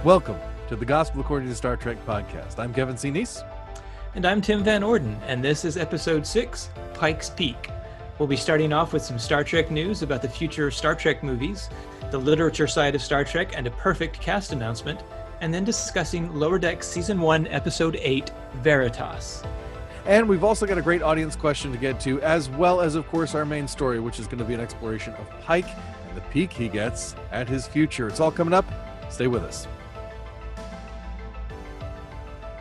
Welcome to the Gospel According to Star Trek podcast. I'm Kevin C. Neese. And I'm Tim Van Orden, and this is episode 6, Pike's Peek. We'll be starting off with some Star Trek news about the future Star Trek movies, the literature side of Star Trek, and a perfect cast announcement, and then discussing Lower Decks Season 1, Episode 8, Veritas. And we've also got a great audience question to get to, as well as, of course, our main story, which is going to be an exploration of Pike and the peek he gets at his future. It's all coming up. Stay with us.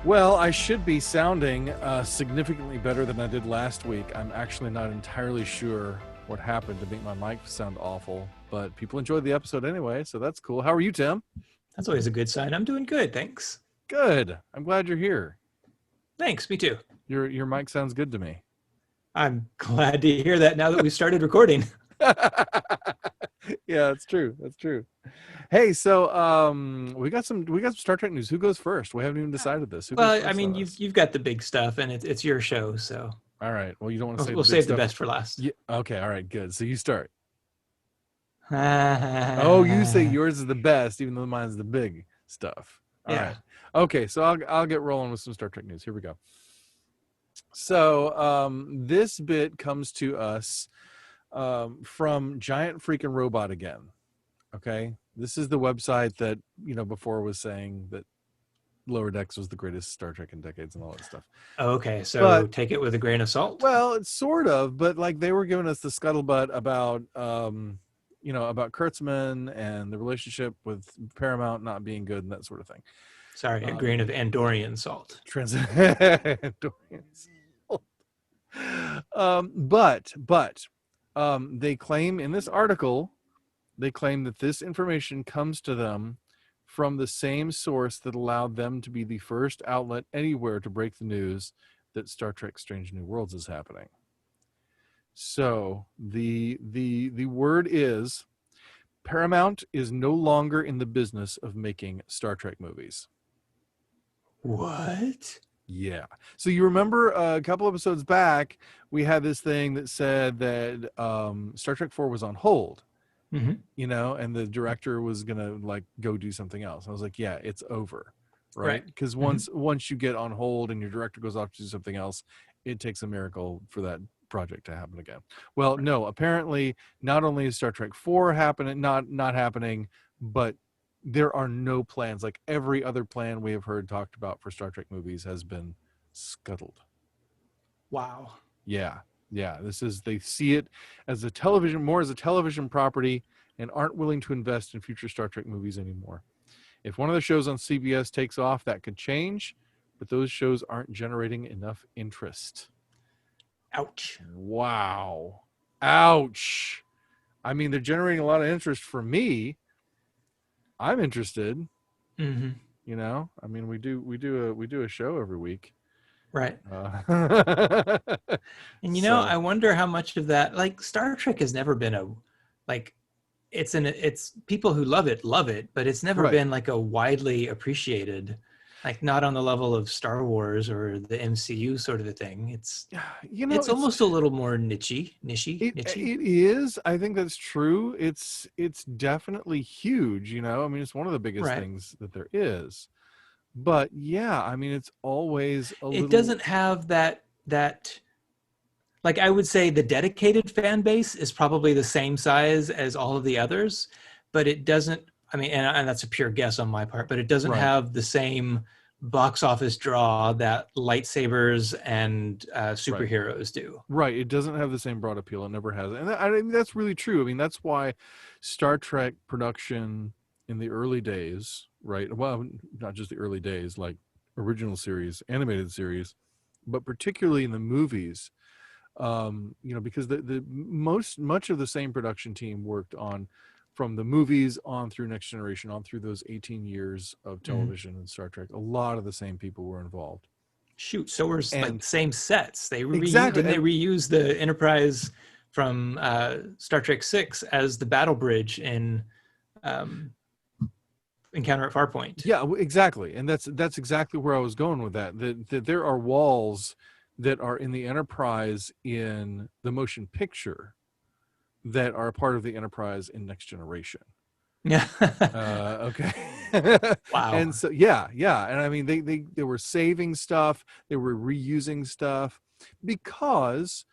Well, I should be sounding significantly better than I did last week. I'm actually not entirely sure what happened to make my mic sound awful, but people enjoyed the episode anyway, so that's cool. How are you, Tim? That's always a good sign. I'm doing good, thanks. Good. I'm glad you're here. Thanks, me too. Your mic sounds good to me. I'm glad to hear that now that we started recording. Yeah, that's true. That's true. Hey, so we got some Star Trek news. Who goes first? We haven't even decided this. Well, I mean, you've got the big stuff, and it's your show, so. All right. Well, you don't want to say. We'll save the best for last. Yeah, okay. All right. Good. So you start. Oh, you say yours is the best, even though mine's the big stuff. All right. Okay. So I'll get rolling with some Star Trek news. Here we go. So this bit comes to us from Giant Freaking Robot again. Okay. This is the website that, before was saying that Lower Decks was the greatest Star Trek in decades and all that stuff. Okay. So take it with a grain of salt. Well, it's sort of, but like they were giving us the scuttlebutt about, about Kurtzman and the relationship with Paramount not being good and that sort of thing. Sorry, a grain of Andorian salt. Andorian salt. But they claim in this article, that this information comes to them from the same source that allowed them to be the first outlet anywhere to break the news that Star Trek Strange New Worlds is happening. So the word is Paramount is no longer in the business of making Star Trek movies. What? Yeah. So you remember a couple episodes back, we had this thing that said that Star Trek 4 was on hold. Mm-hmm. And the director was gonna go do something else. I was like, yeah, it's over, right? Because once you get on hold and your director goes off to do something else, it takes a miracle for that project to happen again. Well, no, apparently not only is Star Trek 4 not happening, but there are no plans. Like every other plan we have heard talked about for Star Trek movies has been scuttled. Wow. Yeah. They see it as a television property and aren't willing to invest in future Star Trek movies anymore. If one of the shows on CBS takes off, that could change, but those shows aren't generating enough interest. Ouch. Wow. Ouch. I mean, they're generating a lot of interest for me. I'm interested. Mm-hmm. I mean, we do a show every week. Right. And So, I wonder how much of that, Star Trek has never been it's people who love it, but it's never been a widely appreciated, not on the level of Star Wars or the MCU sort of a thing. It's almost a little more nichey. It is. I think that's true. It's definitely huge. I mean, it's one of the biggest things that there is. But yeah, I mean, it's always It doesn't have that. I would say the dedicated fan base is probably the same size as all of the others, but it doesn't. I mean, and that's a pure guess on my part, but it doesn't have the same box office draw that lightsabers and superheroes do. Right. It doesn't have the same broad appeal. It never has. And I mean, that's really true. I mean, that's why Star Trek production in the early days, right? Well, not just the early days, like original series, animated series, but particularly in the movies, because much of the same production team worked on from the movies on through Next Generation, on through those 18 years of television and Star Trek. A lot of the same people were involved. Shoot, so were same sets. They Exactly. reused the Enterprise from Star Trek 6 as the battle bridge in Encounter at Farpoint. Yeah, exactly. And that's exactly where I was going with that. That there are walls that are in the Enterprise in the motion picture that are a part of the Enterprise in Next Generation. Yeah. Okay. Wow. And so yeah, and I mean they were saving stuff, they were reusing stuff because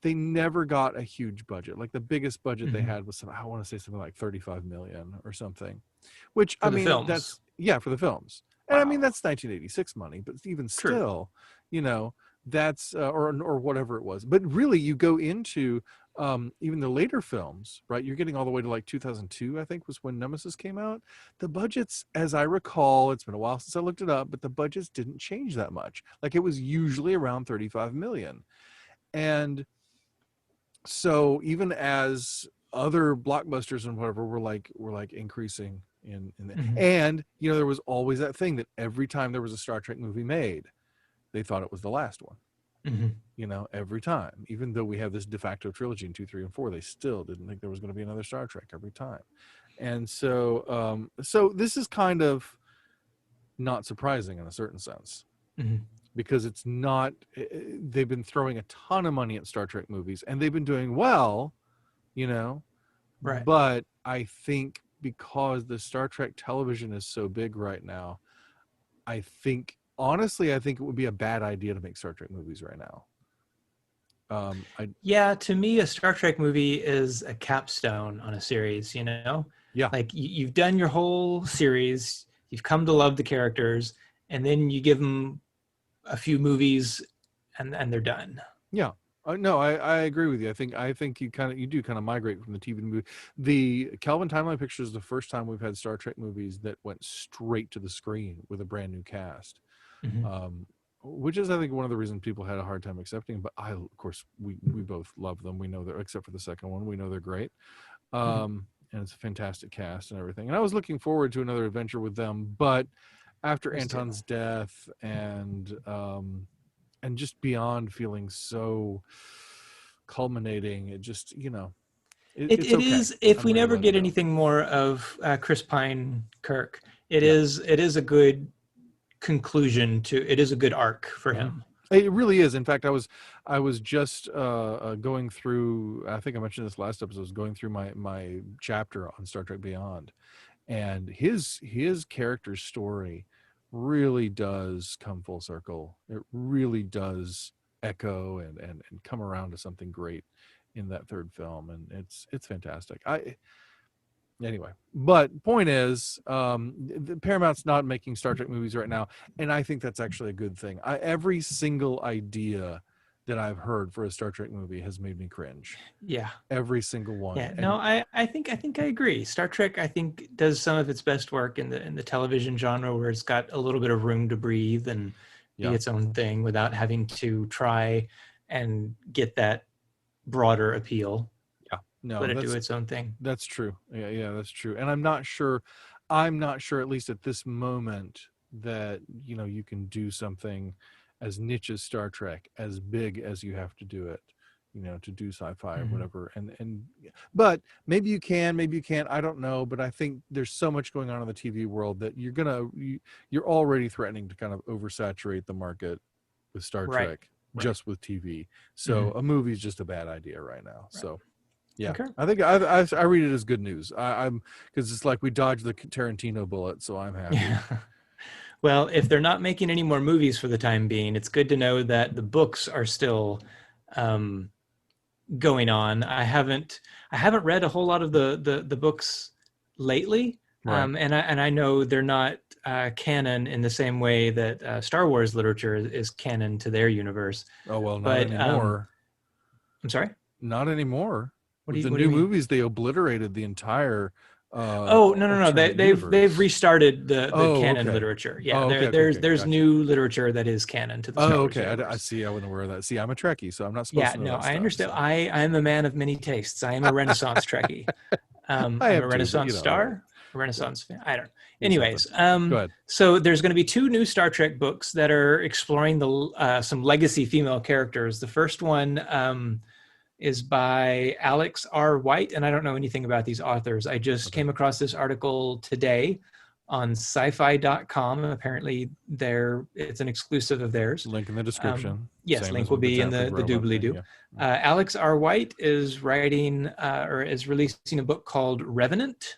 they never got a huge budget. Like the biggest budget they had was I want to say something like 35 million or something, which For I the mean films. that's for the films. And Wow. I mean that's 1986 money, but even True. still, that's or whatever it was. But really you go into even the later films, right? You're getting all the way to like 2002, I think, was when Nemesis came out. The budgets, as I recall, it's been a while since I looked it up, but the budgets didn't change that much. Like it was usually around 35 million. And so even as other blockbusters and whatever were like increasing in and there was always that thing that every time there was a Star Trek movie made, they thought it was the last one. Every time, even though we have this de facto trilogy in 2, 3, and 4, they still didn't think there was going to be another Star Trek every time. And so so this is kind of not surprising in a certain sense, because it's not, they've been throwing a ton of money at Star Trek movies and they've been doing well, right. But I think because the Star Trek television is so big right now, honestly, I think it would be a bad idea to make Star Trek movies right now. Yeah, to me, a Star Trek movie is a capstone on a series, Yeah. Like you've done your whole series, you've come to love the characters, and then you give them a few movies and they're done. Yeah. No, I agree with you. I think you do kind of migrate from the TV to movie. The Kelvin Timeline Pictures is the first time we've had Star Trek movies that went straight to the screen with a brand new cast. Which is, I think, one of the reasons people had a hard time accepting. But of course, we both love them. We know they're, except for the second one, we know they're great. And it's a fantastic cast and everything. And I was looking forward to another adventure with them. But after Anton's death and just beyond feeling so culminating, it just, it's okay. Is, if we never get anything more of Chris Pine Kirk, it is a good conclusion it is a good arc for him. It really is. In fact, I was just going through, I think I mentioned this last episode, I was going through my chapter on Star Trek Beyond, and his character's story really does come full circle. It really does echo and come around to something great in that third film, and it's fantastic. Anyway, but point is, the Paramount's not making Star Trek movies right now, and I think that's actually a good thing. Every single idea that I've heard for a Star Trek movie has made me cringe. Yeah, every single one. Yeah, no, I think I agree. Star Trek, I think, does some of its best work in the television genre, where it's got a little bit of room to breathe and be its own thing without having to try and get that broader appeal. No, let it do its own thing. That's true. Yeah, that's true. And I'm not sure, at least at this moment, that you can do something as niche as Star Trek, as big as you have to do it, to do sci-fi or whatever. And but maybe you can, maybe you can't. I don't know. But I think there's so much going on in the TV world that you're already threatening to kind of oversaturate the market with Star Trek just with TV. So a movie is just a bad idea right now. So. Yeah, okay. I think I read it as good news. I'm because it's like we dodged the Tarantino bullet, so I'm happy. Yeah. Well, if they're not making any more movies for the time being, it's good to know that the books are still going on. I haven't read a whole lot of the books lately, and I know they're not canon in the same way that Star Wars literature is canon to their universe. Oh well, not anymore. I'm sorry, not anymore. With the new movies, they obliterated the entire. No. They've restarted the canon literature. Yeah, there's gotcha. New literature that is canon to the Star Wars universe. I see. I wasn't aware of that. See, I'm a Trekkie, so I'm not supposed to know that stuff, I understand. So. I'm a man of many tastes. I am a Renaissance Trekkie. I'm a Renaissance star, a Renaissance fan. I don't know. Anyways, go ahead. So there's going to be 2 new Star Trek books that are exploring some legacy female characters. The first one is by Alex R. White, and I don't know anything about these authors. I just came across this article today on sci-fi.com. Apparently, it's an exclusive of theirs. Link in the description. Yes, Same link will be in the doobly-doo. Yeah. Alex R. White is writing or is releasing a book called Revenant,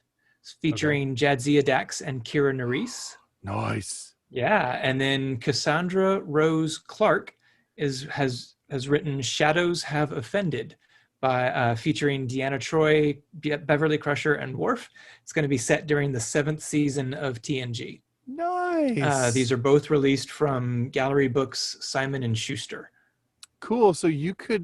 featuring Jadzia Dax and Kira Nerys. Nice. Yeah, and then Cassandra Rose Clark has written Shadows Have Offended, by featuring Deanna Troi, Beverly Crusher, and Worf. It's going to be set during the 7th season of TNG. Nice. These are both released from Gallery Books Simon and Schuster. Cool. So you could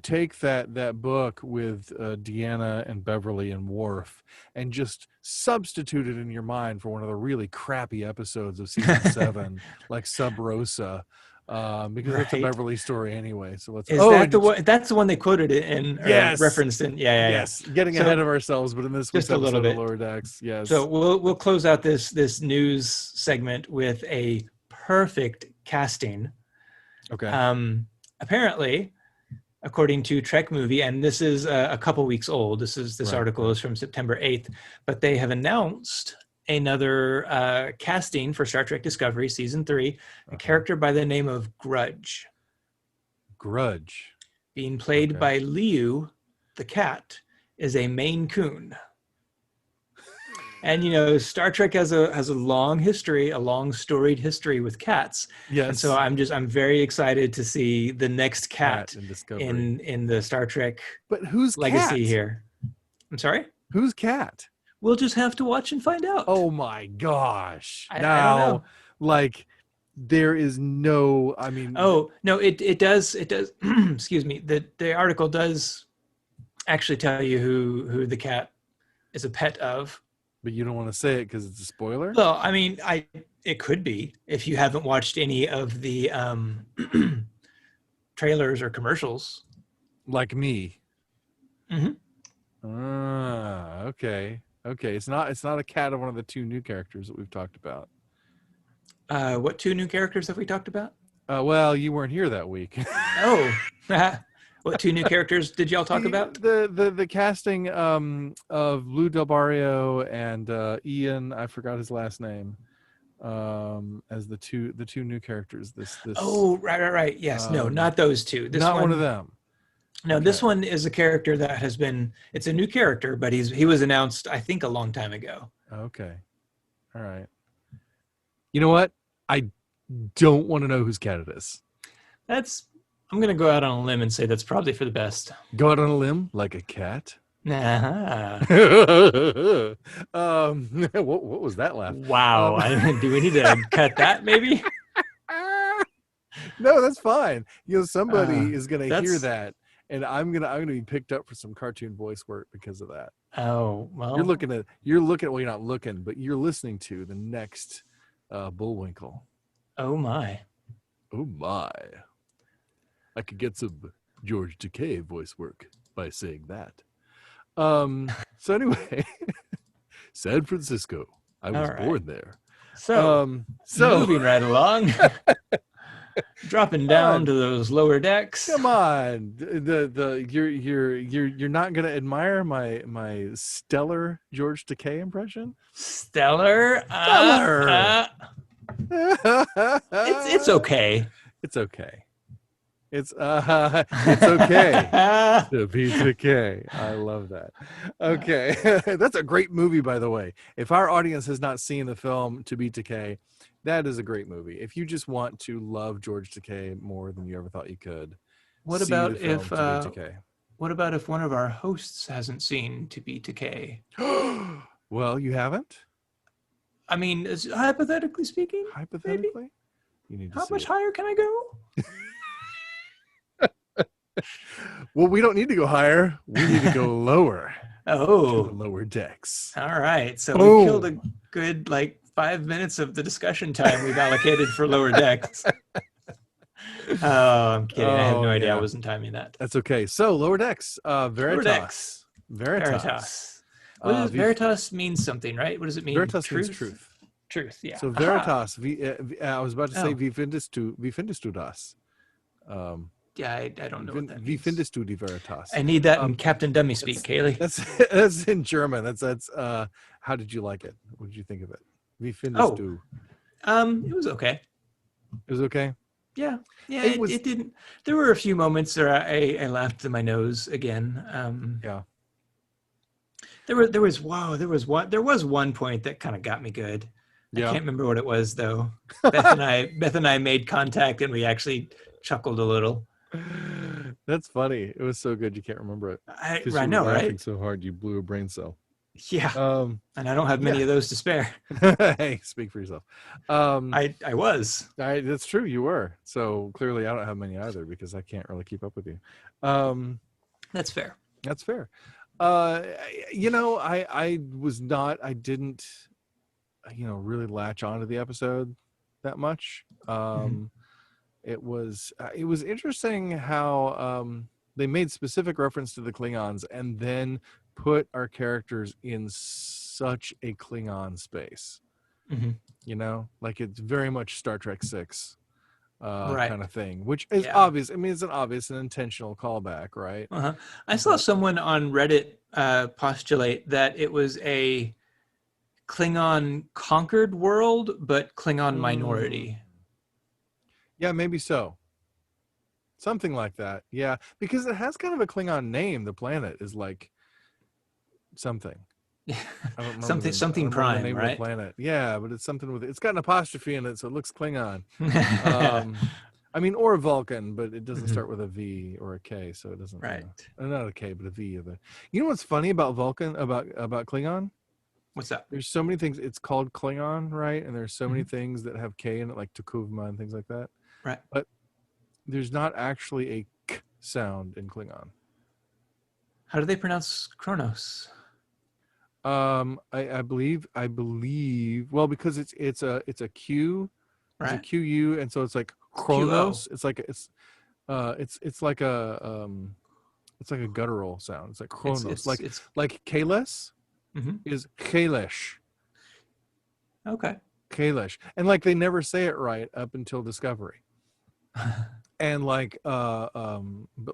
take that book with Deanna and Beverly and Worf and just substitute it in your mind for one of the really crappy episodes of season 7, like Sub Rosa. Because it's a Beverly story anyway. So let's. That's the one they quoted it in, yes, referenced in. Yes, getting ahead of ourselves, but in this week's episode of Lower Decks, yes. So we'll close out this news segment with a perfect casting. Okay. Apparently, according to Trek Movie, and this is a couple weeks old. This article is from September 8th, but they have announced another casting for Star Trek Discovery Season 3, a character by the name of Grudge. Being played by Liu, the cat, is a Maine Coon. And Star Trek has a long history, a long storied history with cats. Yes. And so I'm very excited to see the next cat in the Star Trek legacy here. I'm sorry? Who's cat? We'll just have to watch and find out. Oh my gosh. I don't know. Like there is no, I mean. Oh, no, it does. Excuse me. The article does actually tell you who the cat is a pet of. But you don't want to say it because it's a spoiler? Well, I mean, it could be if you haven't watched any of the trailers or commercials. Like me. Mm-hmm. Okay. Okay, it's not a cat of one of the 2 new characters that we've talked about. What 2 new characters have we talked about? Well, you weren't here that week. Oh, what 2 new characters did y'all talk about? The casting of Lou Del Barrio and Ian, I forgot his last name, as the two new characters. This. Oh, right. Yes, no, not those 2. Not one of them. No, this one is a character that has been. It's a new character, but he was announced, I think, a long time ago. Okay, all right. You know what? I don't want to know whose cat it is. I'm going to go out on a limb and say that's probably for the best. Go out on a limb like a cat? Uh-huh. What was that laugh? Wow. Do we need to cut that maybe? No, that's fine. Somebody is going to hear that, and I'm gonna be picked up for some cartoon voice work because of that. Oh, well. You're looking at well, you're not looking, but you're listening to the next Bullwinkle. Oh my. Oh my. I could get some George Takei voice work by saying that. So anyway, San Francisco. I was born there. So moving right along. Dropping down to those lower decks. Come on, you're not gonna admire my stellar George Takei impression. Stellar. It's okay. It's okay. It's okay to be Takei. I love that. Okay, that's a great movie, by the way. If our audience has not seen the film To Be Takei, that is a great movie. If you just want to love George Takei more than you ever thought you could, what about if one of our hosts hasn't seen To Be Takei? Well, you haven't? I mean, hypothetically speaking. Hypothetically, maybe? You need to How see much it. higher can I go? Well, we don't need to go higher. We need to go lower. Oh, to the lower decks. All right. So we killed a good 5 minutes of the discussion time we've allocated for lower decks. Oh, I'm kidding. I have no idea. Yeah. I wasn't timing that. That's okay. So lower decks. Veritas. Veritas. What does Veritas means something, right? What does it mean? Veritas means truth. Truth, yeah. So Veritas. I was about to say vi findest du das. Yeah, I don't know what that Wie means. findest du die Veritas? I need that in Captain Dummy speak, Kaylee. That's in German. That's how did you like it? What did you think of it? Wie findest du? It was okay. It was okay. Yeah, It was. it didn't. There were a few moments where I laughed to my nose again. Yeah. There was one point that kind of got me good. I Yeah. can't remember what it was though. Beth and I made contact and we actually chuckled a little. That's funny. It was so good you can't remember it because I you were know, laughing right? so hard you blew a brain cell. Yeah, and I don't have many Yeah. of those to spare. Hey, speak for yourself. I was. That's true. You were. So clearly, I don't have many either because I can't really keep up with you. That's fair. That's fair. I was not. I didn't. Really latch onto the episode that much. It was interesting how they made specific reference to the Klingons and then put our characters in such a Klingon space. Like it's very much Star Trek 6 Right. kind of thing, which is obvious. I mean, it's an obvious and intentional callback, right? I saw someone on Reddit postulate that it was a Klingon conquered world, but Klingon minority. Yeah, maybe so. Something like that. Yeah, because it has kind of a Klingon name. The planet is like something. Yeah, I don't remember something the prime, name right? of the planet. Yeah, but it's something with it's got an apostrophe in it, so it looks Klingon. I mean, or Vulcan, but it doesn't start with a V or a K, so it doesn't. Right. Not a K, but a V. You know what's funny about Vulcan about Klingon? What's that? There's so many things. It's called Klingon, right? And there's so many things that have K in it, like Tukuvma and things like that. Right. But there's not actually a K sound in Klingon. How do they pronounce Kronos? I believe. Well, because it's a Q, right? It's a QU, and so it's like Kronos. It's like it's like a guttural sound. It's like Kronos, it's like Kalis is Kalish. Okay. Kalish, and like they never say it right up until Discovery, and like but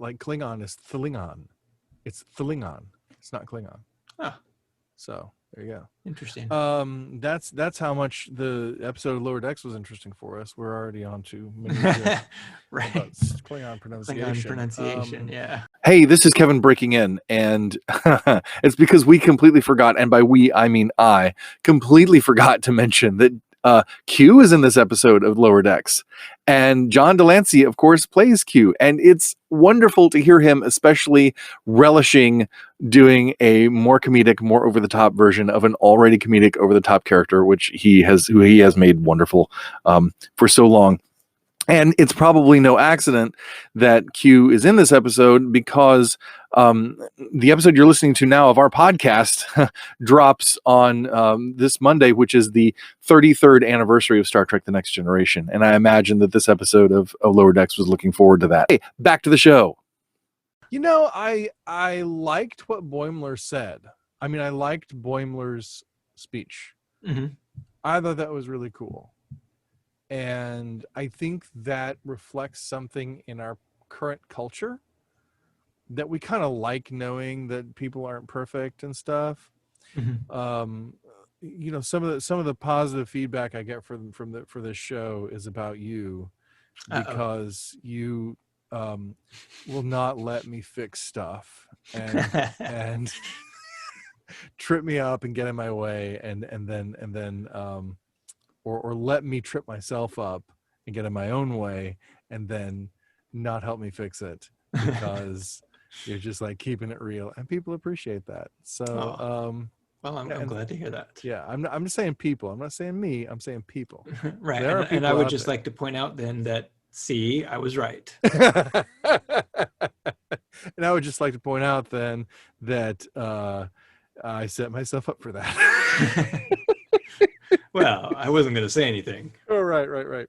like Klingon is Thlingon. It's Thlingon. It's not Klingon. So there you go. Interesting. That's how much the episode of Lower Decks was interesting for us. We're already on to right. Klingon pronunciation. Klingon pronunciation, yeah. Hey, this is Kevin breaking in, and it's because we completely forgot, and by we I mean I completely forgot to mention that Q is in this episode of Lower Decks, and John Delancey, of course, plays Q, and it's wonderful to hear him, especially relishing doing a more comedic, more over the top version of an already comedic, over the top character, who he has made wonderful for so long. And it's probably no accident that Q is in this episode because the episode you're listening to now of our podcast drops on this Monday, which is the 33rd anniversary of Star Trek The Next Generation. And I imagine that this episode of Lower Decks was looking forward to that. Hey, back to the show. I liked what Boimler said. I mean, I liked Boimler's speech. I thought that was really cool. And I think that reflects something in our current culture that we kind of like knowing that people aren't perfect and stuff. Some of the positive feedback I get for this show is about you because you will not let me fix stuff and trip me up and get in my way and then or let me trip myself up and get in my own way and then not help me fix it because you're just like keeping it real and people appreciate that. So, well, I'm glad to hear that. Yeah. I'm just saying people, I'm not saying me, I'm saying people. Right. And I would just like to point out then that, see, I was right. And I would just like to point out then that I set myself up for that. Well, I wasn't going to say anything. Oh, right.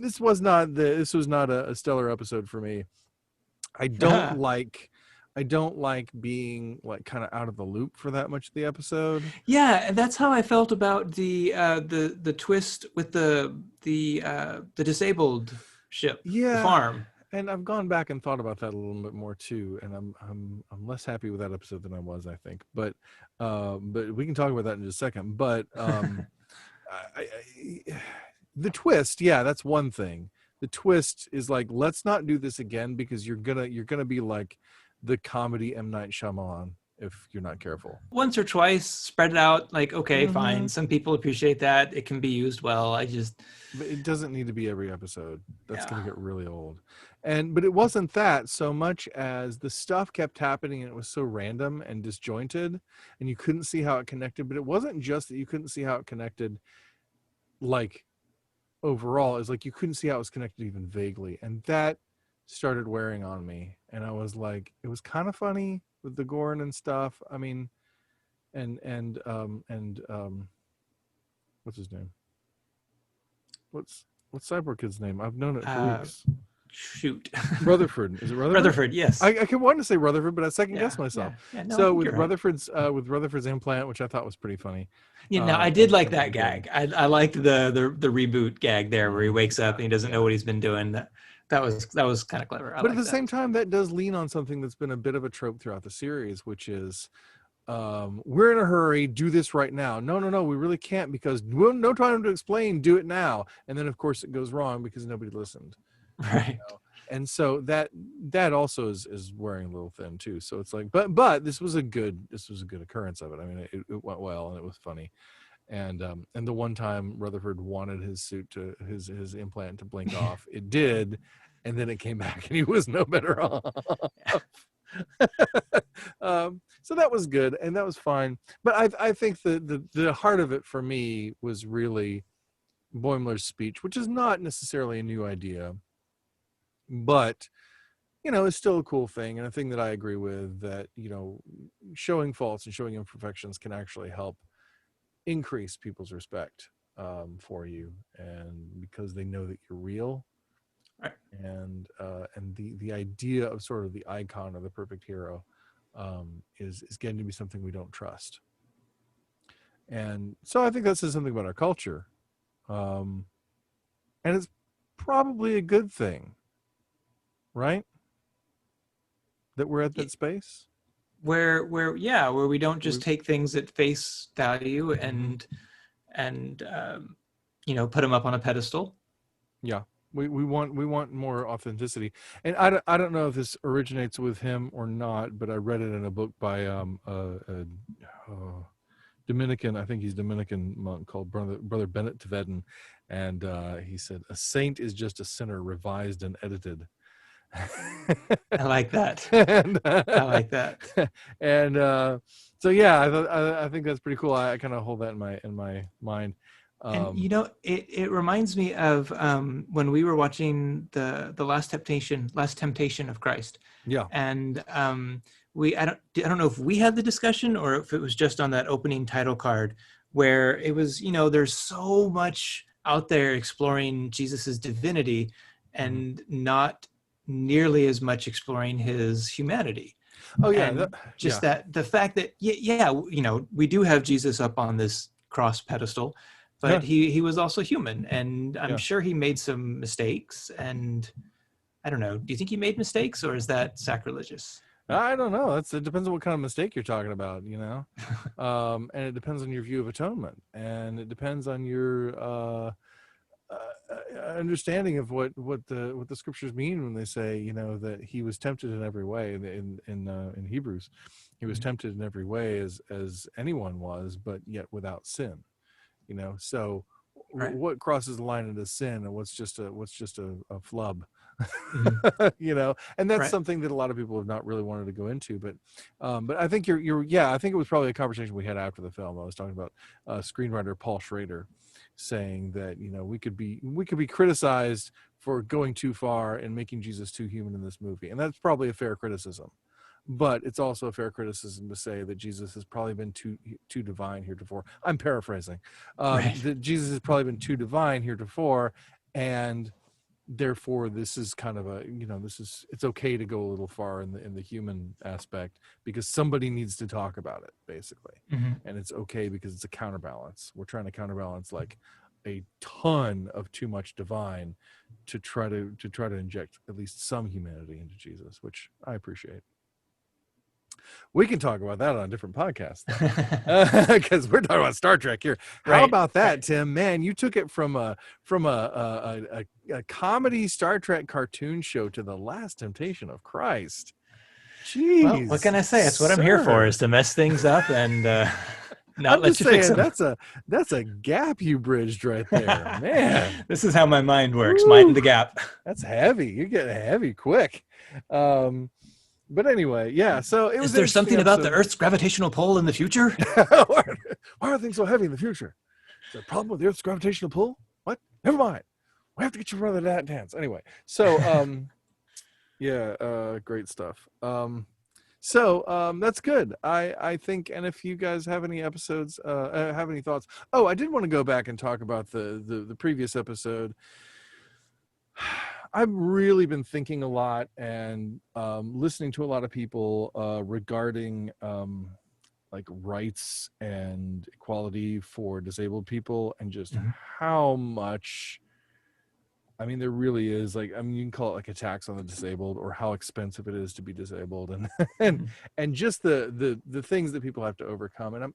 This was not a stellar episode for me. I don't like being like kind of out of the loop for that much of the episode. Yeah, and that's how I felt about the twist with the disabled ship, the farm. And I've gone back and thought about that a little bit more too, and I'm less happy with that episode than I was, I think. But we can talk about that in just a second. But the twist, yeah, that's one thing. The twist is like, let's not do this again, because you're gonna be like the comedy M. Night Shyamalan if you're not careful. Once or twice, spread it out. Like, okay, fine. Some people appreciate that. It can be used well. But it doesn't need to be every episode. That's Yeah. going to get really old. But it wasn't that so much as the stuff kept happening and it was so random and disjointed and you couldn't see how it connected. But it wasn't just that you couldn't see how it connected, like, overall. It's like you couldn't see how it was connected even vaguely. And that started wearing on me. And I was like, it was kind of funny with the Gorn and stuff. I mean, and what's his name? What's Cyborg Kid's name? I've known it for weeks. Shoot. Rutherford. Is it Rutherford? Rutherford, yes. I kept wanting to say Rutherford, but I second guessed myself. No, so with Rutherford's implant, which I thought was pretty funny. Yeah, no, I did like that gag. I liked the reboot gag there where he wakes up and he doesn't know what he's been doing. That was kind of clever. But at the same time, that does lean on something that's been a bit of a trope throughout the series, which is we're in a hurry, do this right now. No, we really can't, because no time to explain, do it now. And then of course it goes wrong because nobody listened. Right. And so that also is wearing a little thin too. So it's like, but this was a good occurrence of it. I mean, it went well and it was funny. And the one time Rutherford wanted his suit to his implant to blink off, it did, and then it came back and he was no better off. So that was good and that was fine. But I think the heart of it for me was really Boimler's speech, which is not necessarily a new idea, but it's still a cool thing, and a thing that I agree with, that showing faults and showing imperfections can actually help increase people's respect for you, and because they know that you're real. Right. And the idea of sort of the icon of the perfect hero is getting to be something we don't trust. And so I think that says something about our culture, and it's probably a good thing, right? That we're at that space where we don't just take things at face value and put them up on a pedestal. Yeah. We want more authenticity. And I don't know if this originates with him or not, but I read it in a book by a Dominican, I think he's Dominican monk, called Brother Bennett Tvedden, and he said, "A saint is just a sinner revised and edited." I like that. I like that. And so yeah, I think that's pretty cool. I kind of hold that in my mind. And it reminds me of when we were watching the last temptation of Christ. Yeah. And I don't know if we had the discussion or if it was just on that opening title card, where it was, there's so much out there exploring Jesus's divinity and not nearly as much exploring his humanity. Oh yeah. That the fact that we do have Jesus up on this cross pedestal, but he was also human, and I'm sure he made some mistakes. And I don't know, do you think he made mistakes, or is that sacrilegious? I don't know. It depends on what kind of mistake you're talking about, and it depends on your view of atonement, and it depends on your understanding of what the scriptures mean when they say, that he was tempted in every way. In Hebrews, he was tempted in every way as anyone was, but yet without sin. So what crosses the line into sin, and what's just a flub, and that's something that a lot of people have not really wanted to go into. But I think I think it was probably a conversation we had after the film. I was talking about screenwriter Paul Schrader saying that we could be criticized for going too far and making Jesus too human in this movie, and that's probably a fair criticism. But it's also a fair criticism to say that Jesus has probably been too divine heretofore. I'm paraphrasing. That Jesus has probably been too divine heretofore, and therefore this is kind of it's okay to go a little far in the human aspect, because somebody needs to talk about it, basically. And it's okay because it's a counterbalance. We're trying to counterbalance like a ton of too much divine to try to inject at least some humanity into Jesus, which I appreciate. We can talk about that on a different podcast, because we're talking about Star Trek here. How about that, Tim? Man, you took it from a comedy Star Trek cartoon show to the Last Temptation of Christ. Jeez, well, what can I say? It's what I'm here for, is to mess things up and not I'm let just you fix saying them. that's a gap you bridged right there, man. This is how my mind works. Woo! Mind the gap. That's heavy. You're getting heavy quick. But anyway, yeah. So it was. Is there something about the Earth's gravitational pull in the future? Why are things so heavy in the future? Is there a problem with the Earth's gravitational pull? What? Never mind. We have to get your brother to dance anyway. So, yeah, great stuff. So that's good. I think. And if you guys have any episodes, have any thoughts? Oh, I did want to go back and talk about the previous episode. I've really been thinking a lot and listening to a lot of people regarding like rights and equality for disabled people, and just how much, I mean, there really is, like, I mean, you can call it like a tax on the disabled, or how expensive it is to be disabled, and just the things that people have to overcome. And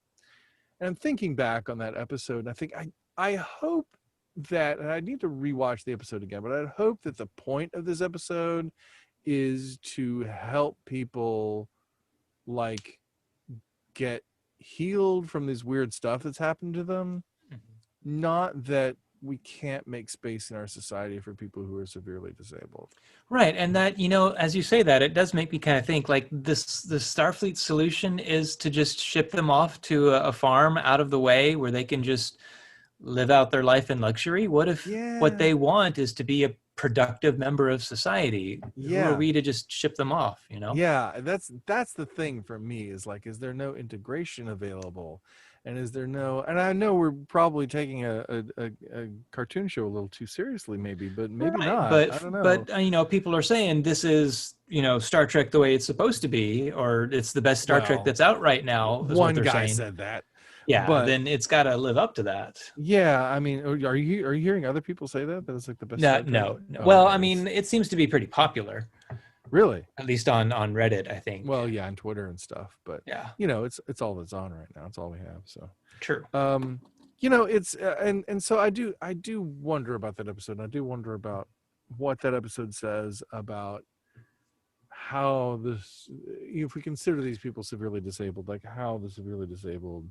I'm thinking back on that episode, and I think I hope that, and I need to rewatch the episode again, but I hope that the point of this episode is to help people like get healed from this weird stuff that's happened to them. Not that we can't make space in our society for people who are severely disabled. Right. And that, you know, as you say that, it does make me kind of think like the Starfleet solution is to just ship them off to a farm out of the way where they can just live out their life in luxury. What if what they want is to be a productive member of society? Who are we to just ship them off, you know? Yeah, that's the thing for me, is like, is there no integration available? And is there no, and I know we're probably taking a cartoon show a little too seriously, maybe, but maybe not. But, I don't know. But you know, people are saying this is, you know, Star Trek the way it's supposed to be, or it's the best Star Trek that's out right now. One guy said that. Yeah, but then it's got to live up to that. Yeah, I mean, are you hearing other people say that it's like the best? No. Well, I mean, it seems to be pretty popular. Really? At least on Reddit, I think. Well, yeah, on Twitter and stuff. But yeah, you know, it's all that's on right now. It's all we have. So true. You know, it's and so I do wonder about that episode. And I do wonder about what that episode says about how this, if we consider these people severely disabled, like how the severely disabled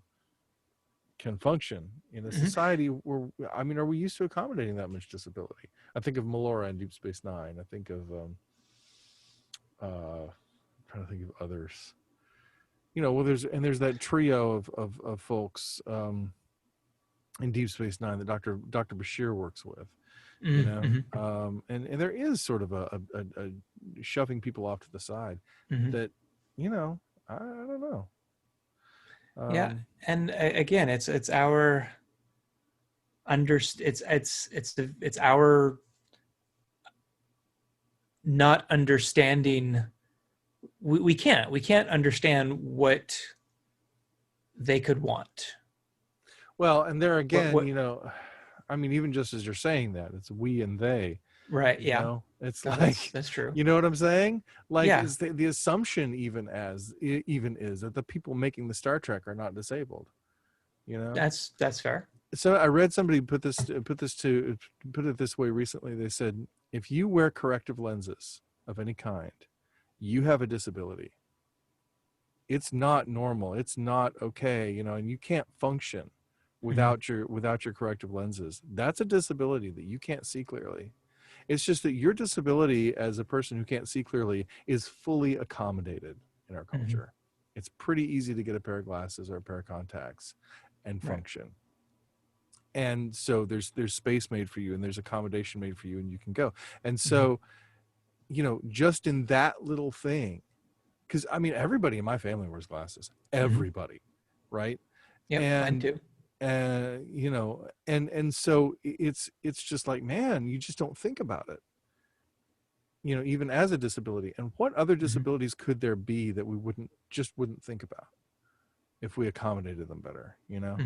can function in a society where, I mean, are we used to accommodating that much disability? I think of Melora in Deep Space Nine. I think of I'm trying to think of others. You know, well, there's that trio of folks in Deep Space Nine that Dr. Bashir works with. You know, and there is sort of a shoving people off to the side that, you know, I don't know. Yeah, and again, it's our it's our not understanding. We can't understand what they could want. Well, and there again, you know, I mean, even just as you're saying that, it's we and they. Right. You know? It's like, that's true. You know what I'm saying? Like, is the assumption even is that the people making the Star Trek are not disabled. You know, that's fair. So I read somebody put it this way recently. They said, if you wear corrective lenses of any kind, you have a disability. It's not normal. It's not okay. You know, and you can't function without your corrective lenses. That's a disability that you can't see clearly. It's just that your disability as a person who can't see clearly is fully accommodated in our culture. It's pretty easy to get a pair of glasses or a pair of contacts and function. And so there's space made for you, and there's accommodation made for you, and you can go. And so, you know, just in that little thing, because I mean, everybody in my family wears glasses. Everybody, right? Yeah, mine too. You know, and so it's just like, man, you just don't think about it, you know, even as a disability. And what other disabilities could there be that we wouldn't think about if we accommodated them better, you know?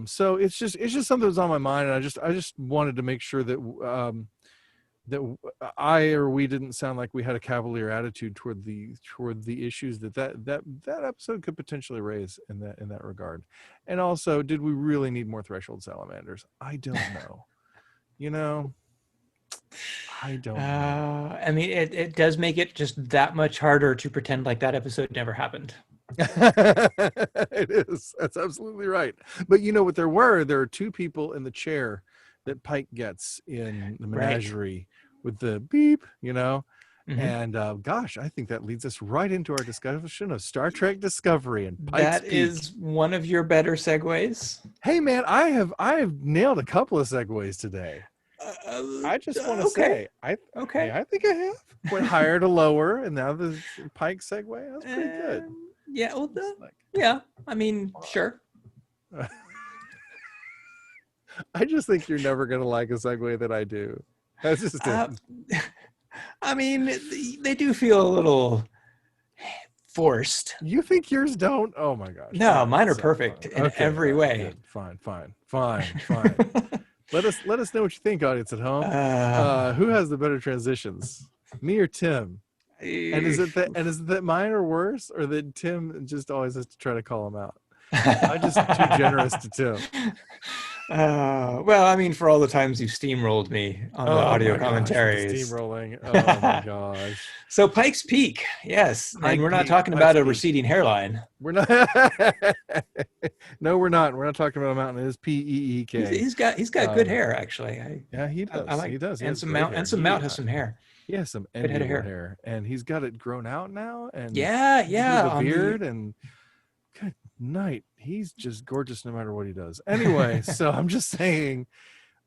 So it's just something that's on my mind, and I just wanted to make sure that we didn't sound like we had a cavalier attitude toward the issues that episode could potentially raise in that regard. And also, did we really need more threshold salamanders? I don't know. I don't know. I mean, it does make it just that much harder to pretend like that episode never happened. It is. That's absolutely right. But you know what? There are two people in the chair that Pike gets in the menagerie with the beep, and gosh, I think that leads us right into our discussion of Star Trek Discovery and Pike's Peak. That is one of your better segues. Hey man, I have nailed a couple of segues today. I just want to say, I think I have. Went higher to lower, and now the Pike segue. That's pretty good. Yeah, well, yeah. I mean, sure. I just think you're never gonna like a segue that I do. That's just it. I mean, they do feel a little forced. You think yours don't? Oh my gosh! No, mine are perfect in every way. Good. Fine. Let us know what you think, audience at home. Who has the better transitions, me or Tim? And is it that mine are worse, or that Tim just always has to try to call him out? I'm just too generous to Tim. Well, I mean, for all the times you've steamrolled me on the audio commentaries. Steamrolling. Oh my gosh. So Pike's Peak, yes. And we're not talking about a receding hairline. We're not. No, we're not. We're not talking about a mountain. It is P-E-E-K. He's got good hair, actually. Yeah, he does. He does. And Mount has some hair. He has some enviable hair, and he's got it grown out now. And yeah, with a beard and good night. He's just gorgeous no matter what he does. Anyway, so I'm just saying,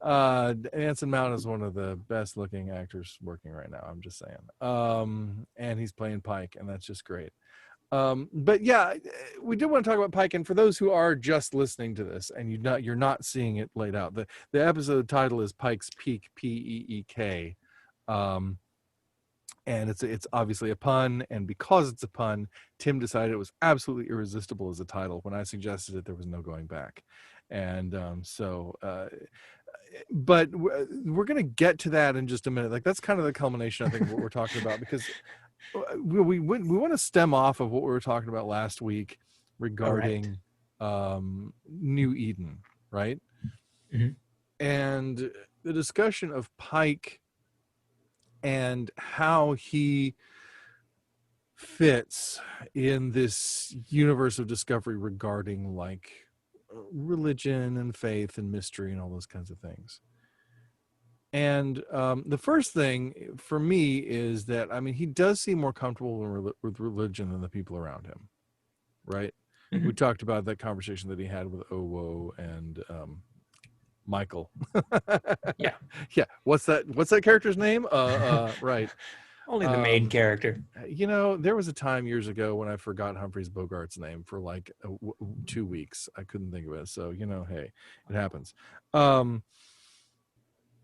Anson Mount is one of the best looking actors working right now. I'm just saying. And he's playing Pike, and that's just great. But yeah, we do want to talk about Pike, and for those who are just listening to this and you're not seeing it laid out, the episode title is Pike's Peak, P-E-E-K. And it's obviously a pun, and because it's a pun, Tim decided it was absolutely irresistible as a title. When I suggested it, there was no going back. And but we're going to get to that in just a minute. Like, that's kind of the culmination, I think, of what we're talking about, because we want to stem off of what we were talking about last week regarding New Eden, right? Mm-hmm. And the discussion of Pike and how he fits in this universe of discovery regarding like religion and faith and mystery and all those kinds of things. And the first thing for me is that, I mean, he does seem more comfortable with religion than the people around him, right? Mm-hmm. We talked about that conversation that he had with Owo and Michael. Yeah. What's that character's name? Right. Only the main character. There was a time years ago when I forgot Humphrey Bogart's name for like 2 weeks. I couldn't think of it. So, hey, it happens.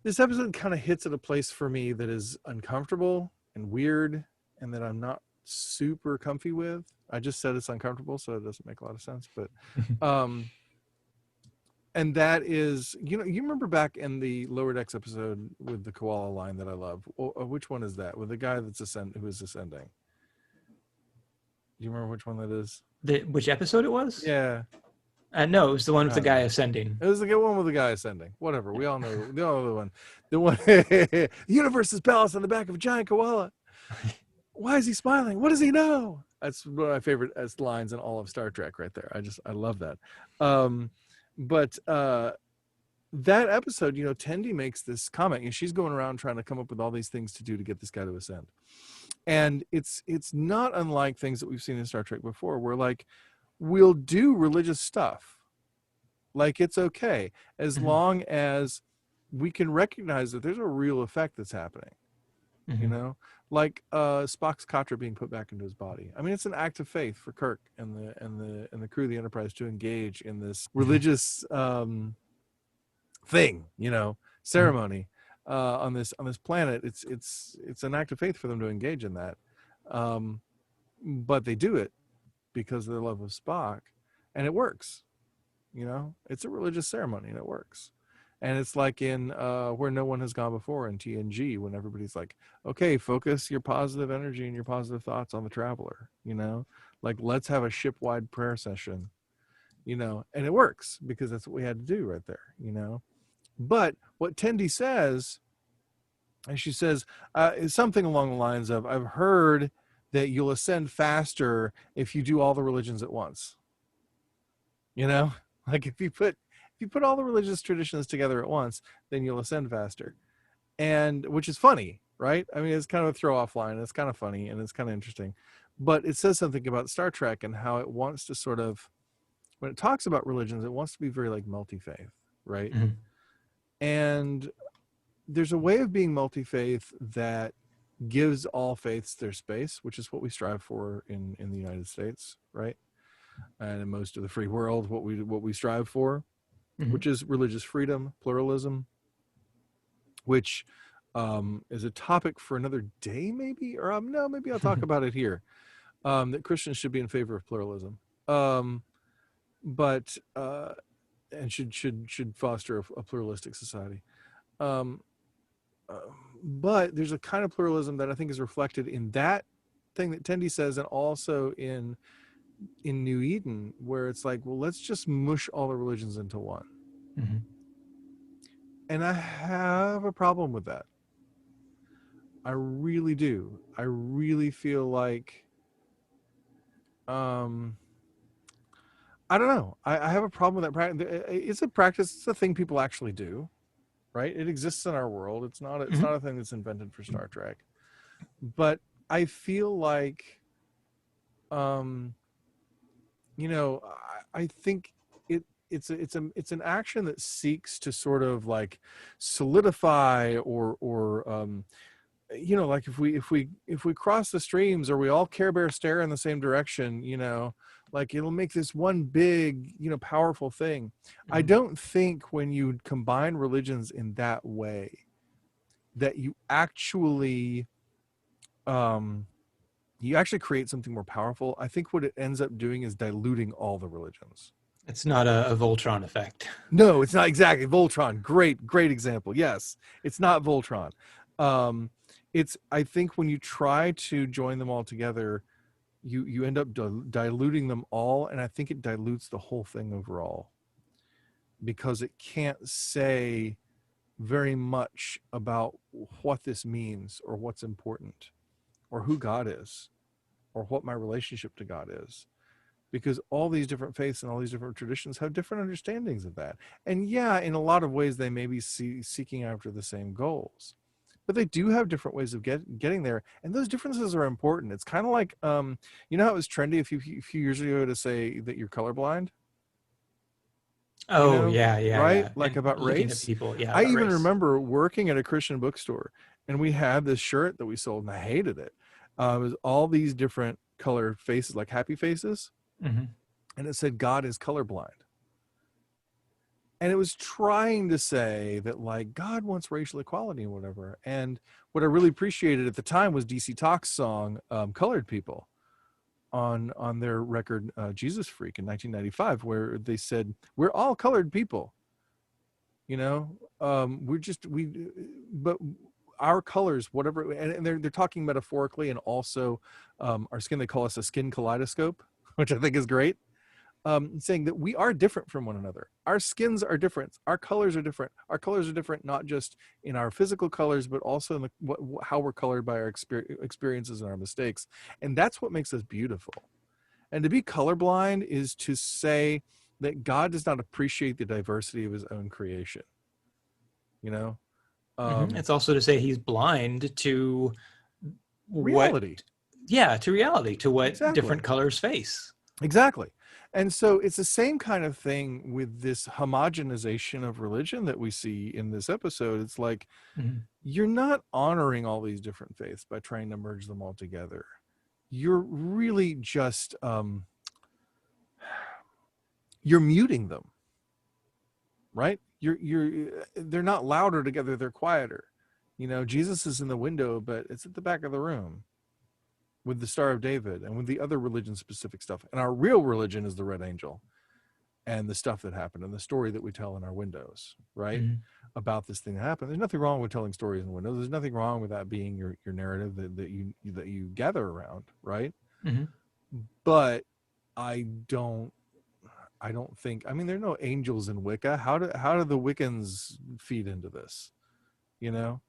This episode kind of hits at a place for me that is uncomfortable and weird, and that I'm not super comfy with. I just said it's uncomfortable, so it doesn't make a lot of sense. But and that is, you remember back in the Lower Decks episode with the koala line that I love? Which one is that? With the guy that's who is ascending? Do you remember which one that is? Which episode it was? Yeah. No, it was the one with the guy ascending. It was the one with the guy ascending. Whatever. We all know the one. The one. The universe is balanced on the back of a giant koala. Why is he smiling? What does he know? That's one of my favorite lines in all of Star Trek right there. I love that. But that episode, Tendi makes this comment, and she's going around trying to come up with all these things to do to get this guy to ascend. And it's not unlike things that we've seen in Star Trek before, where like we'll do religious stuff. Like, it's okay as long as we can recognize that there's a real effect that's happening. Like Spock's Katra being put back into his body. I mean, it's an act of faith for Kirk and the crew of the Enterprise to engage in this religious thing, ceremony on this planet. It's an act of faith for them to engage in that, but they do it because of their love of Spock, and it works. You know, it's a religious ceremony and it works. And it's like in Where No One Has Gone Before in TNG, when everybody's like, okay, focus your positive energy and your positive thoughts on the traveler, you know, like let's have a ship-wide prayer session, you know, and it works because that's what we had to do right there, you know. But what Tendi says, and she says, is something along the lines of, I've heard that you'll ascend faster if you do all the religions at once. You know, like if you put all the religious traditions together at once, then you'll ascend faster. And which is funny, right? I mean, it's kind of a throw off line. It's kind of funny and it's kind of interesting. But it says something about Star Trek and how it wants to sort of, when it talks about religions, it wants to be very like multi-faith, right? Mm-hmm. And there's a way of being multi-faith that gives all faiths their space, which is what we strive for in the United States, right? And in most of the free world, what we strive for, Mm-hmm. which is religious freedom, pluralism, which is a topic for another day, maybe, or no, maybe I'll talk about it here. That Christians should be in favor of pluralism, but and should foster a pluralistic society. Um, but there's a kind of pluralism that I think is reflected in that thing that Tendi says, and also in New Eden, where it's like, well, let's just mush all the religions into one. Mm-hmm. And I have a problem with that. I really do. I really feel like, I don't know. I have a problem with that practice. It's a practice. It's a thing people actually do, right? It exists in our world. It's not a thing that's invented for Star Trek. But I feel like, you know, I think it's an action that seeks to sort of like solidify or you know, like if we cross the streams, or we all Care Bear stare in the same direction, you know, like it'll make this one big, you know, powerful thing. Mm-hmm. I don't think when you combine religions in that way that you actually create something more powerful. I think what it ends up doing is diluting all the religions. It's not a Voltron effect. No, it's not exactly Voltron. Great example. Yes, it's not Voltron. It's, I think when you try to join them all together, you end up diluting them all, and I think it dilutes the whole thing overall, because it can't say very much about what this means, or what's important, or who God is, or what my relationship to God is. Because all these different faiths and all these different traditions have different understandings of that. And yeah, in a lot of ways, they may be seeking after the same goals, but they do have different ways of getting there. And those differences are important. It's kind of like, you know how it was trendy a few years ago to say that you're colorblind? You Oh, know, right? yeah. Like And about looking at race. people, yeah, I about even race. remember working at a Christian bookstore, and we had this shirt that we sold, and I hated it. It was all these different colored faces, like happy faces. Mm-hmm. And it said God is colorblind. And it was trying to say that like God wants racial equality and whatever. And what I really appreciated at the time was DC Talk's song Colored People on their record Jesus Freak in 1995, where they said, we're all colored people, you know, but our colors, whatever, and they're talking metaphorically, and also our skin, they call us a skin kaleidoscope, which I think is great. Saying that we are different from one another. Our skins are different. Our colors are different. Our colors are different, not just in our physical colors, but also in how we're colored by our experiences and our mistakes. And that's what makes us beautiful. And to be colorblind is to say that God does not appreciate the diversity of his own creation. You know? It's also to say he's blind to Reality. to reality, to what Exactly. different colors face. Exactly. And so it's the same kind of thing with this homogenization of religion that we see in this episode. It's like, you're not honoring all these different faiths by trying to merge them all together. You're really just, you're muting them, right? They're not louder together, they're quieter. You know, Jesus is in the window, but it's at the back of the room with the Star of David and with the other religion specific stuff. And our real religion is the Red Angel. and the stuff that happened and the story that we tell in our windows, right? Mm-hmm. About this thing that happened. There's nothing wrong with telling stories in windows. There's nothing wrong with that being your narrative that you gather around, right? Mm-hmm. But I don't think, I mean, there are no angels in Wicca. How do the Wiccans feed into this? You know?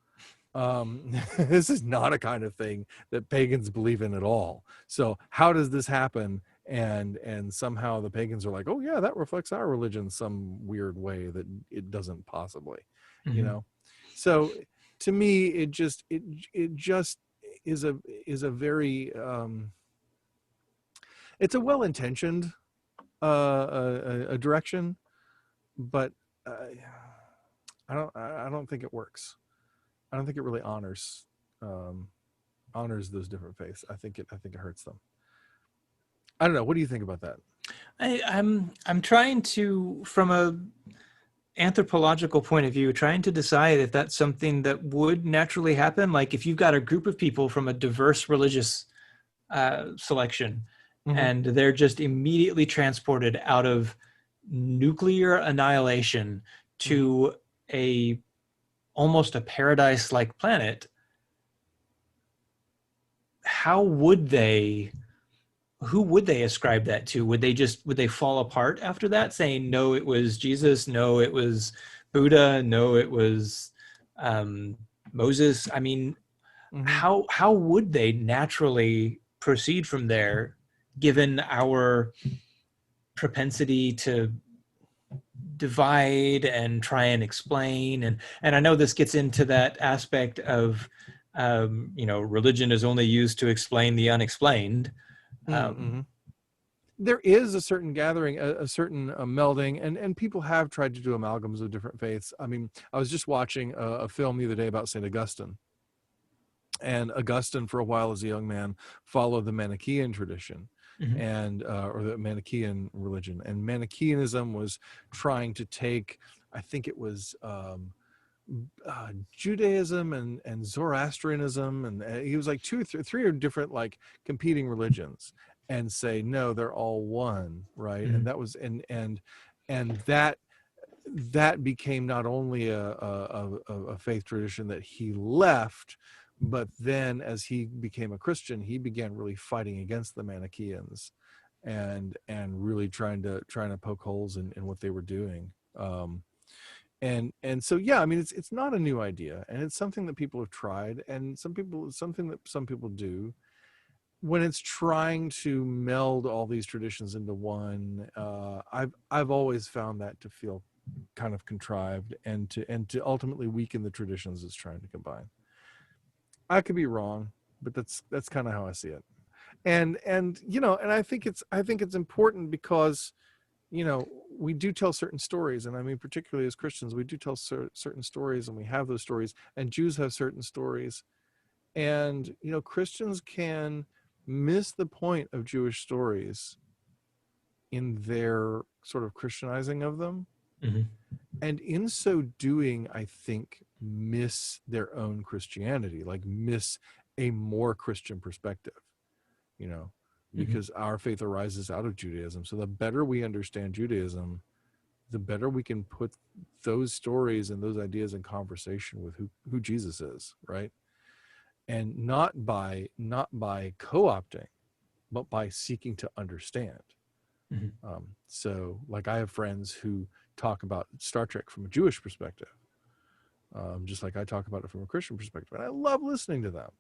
This is not a kind of thing that pagans believe in at all. So how does this happen? And somehow the pagans are like, oh yeah, that reflects our religion some weird way that it doesn't possibly, you Mm-hmm. know. So to me, it just is a very it's a well-intentioned a direction, but uh, I don't think it works. I don't think it really um, honors those different faiths. I think it hurts them. I don't know. What do you think about that? I'm trying to, from a anthropological point of view, trying to decide if that's something that would naturally happen. Like if you've got a group of people from a diverse religious selection, Mm-hmm. and they're just immediately transported out of nuclear annihilation to a almost a paradise-like planet, how would they, who would they ascribe that to? Would they fall apart after that, saying no, it was Jesus, no, it was Buddha, no, it was um, Moses? I mean, Mm-hmm. how would they naturally proceed from there, given our propensity to divide and try and explain? And I know this gets into that aspect of religion is only used to explain the unexplained. Mm-hmm. There is a certain gathering, a certain melding, and people have tried to do amalgams of different faiths. I mean, I was just watching a film the other day about Saint Augustine, and Augustine, for a while as a young man, followed the Manichaean tradition, Mm-hmm. and or the Manichaean religion. And Manichaeanism was trying to take, I think it was Judaism and Zoroastrianism, and he was like two or three different like competing religions, and say no, they're all one, right? Mm-hmm. And that was and that became not only a faith tradition that he left, but then as he became a Christian, he began really fighting against the Manichaeans and really trying to poke holes in what they were doing. And so yeah, I mean, it's not a new idea, and it's something that people have tried, and something that some people do when it's trying to meld all these traditions into one. I've always found that to feel kind of contrived, and to ultimately weaken the traditions it's trying to combine. I could be wrong, but that's kind of how I see it. And and I think it's important because we do tell certain stories, and I mean, particularly as Christians, we do tell certain stories, and we have those stories, and Jews have certain stories, and Christians can miss the point of Jewish stories in their sort of Christianizing of them, Mm-hmm. and in so doing, I think miss their own Christianity, like miss a more Christian perspective, you know, Mm-hmm. because our faith arises out of Judaism. So the better we understand Judaism, the better we can put those stories and those ideas in conversation with who Jesus is, right? And not by co-opting, but by seeking to understand. Mm-hmm. So like I have friends who talk about Star Trek from a Jewish perspective, just like I talk about it from a Christian perspective. And I love listening to them.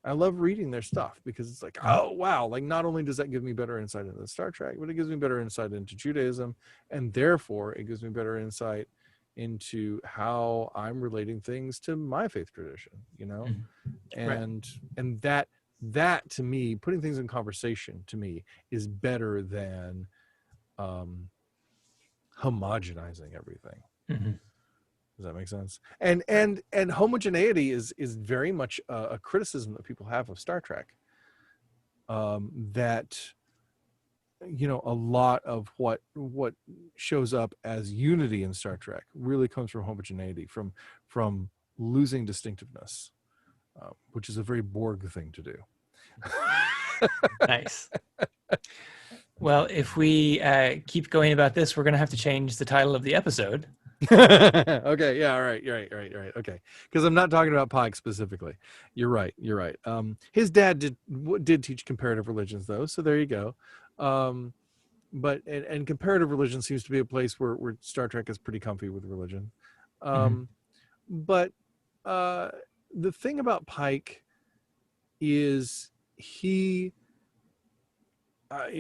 I love reading their stuff because it's like, oh, wow. Like, not only does that give me better insight into Star Trek, but it gives me better insight into Judaism. And therefore, it gives me better insight into how I'm relating things to my faith tradition, Mm-hmm. Right. and that to me, putting things in conversation to me is better than homogenizing everything. Mm-hmm. Does that make sense? And homogeneity is very much a criticism that people have of Star Trek. That a lot of what shows up as unity in Star Trek really comes from homogeneity, from losing distinctiveness, which is a very Borg thing to do. Nice. Well, if we keep going about this, we're going to have to change the title of the episode. Okay, yeah, all right, you're right, right, right. Okay, because I'm not talking about Pike specifically. You're right, you're right. His dad did teach comparative religions though, so there you go. But and comparative religion seems to be a place where Star Trek is pretty comfy with religion. Mm-hmm. But the thing about Pike is he.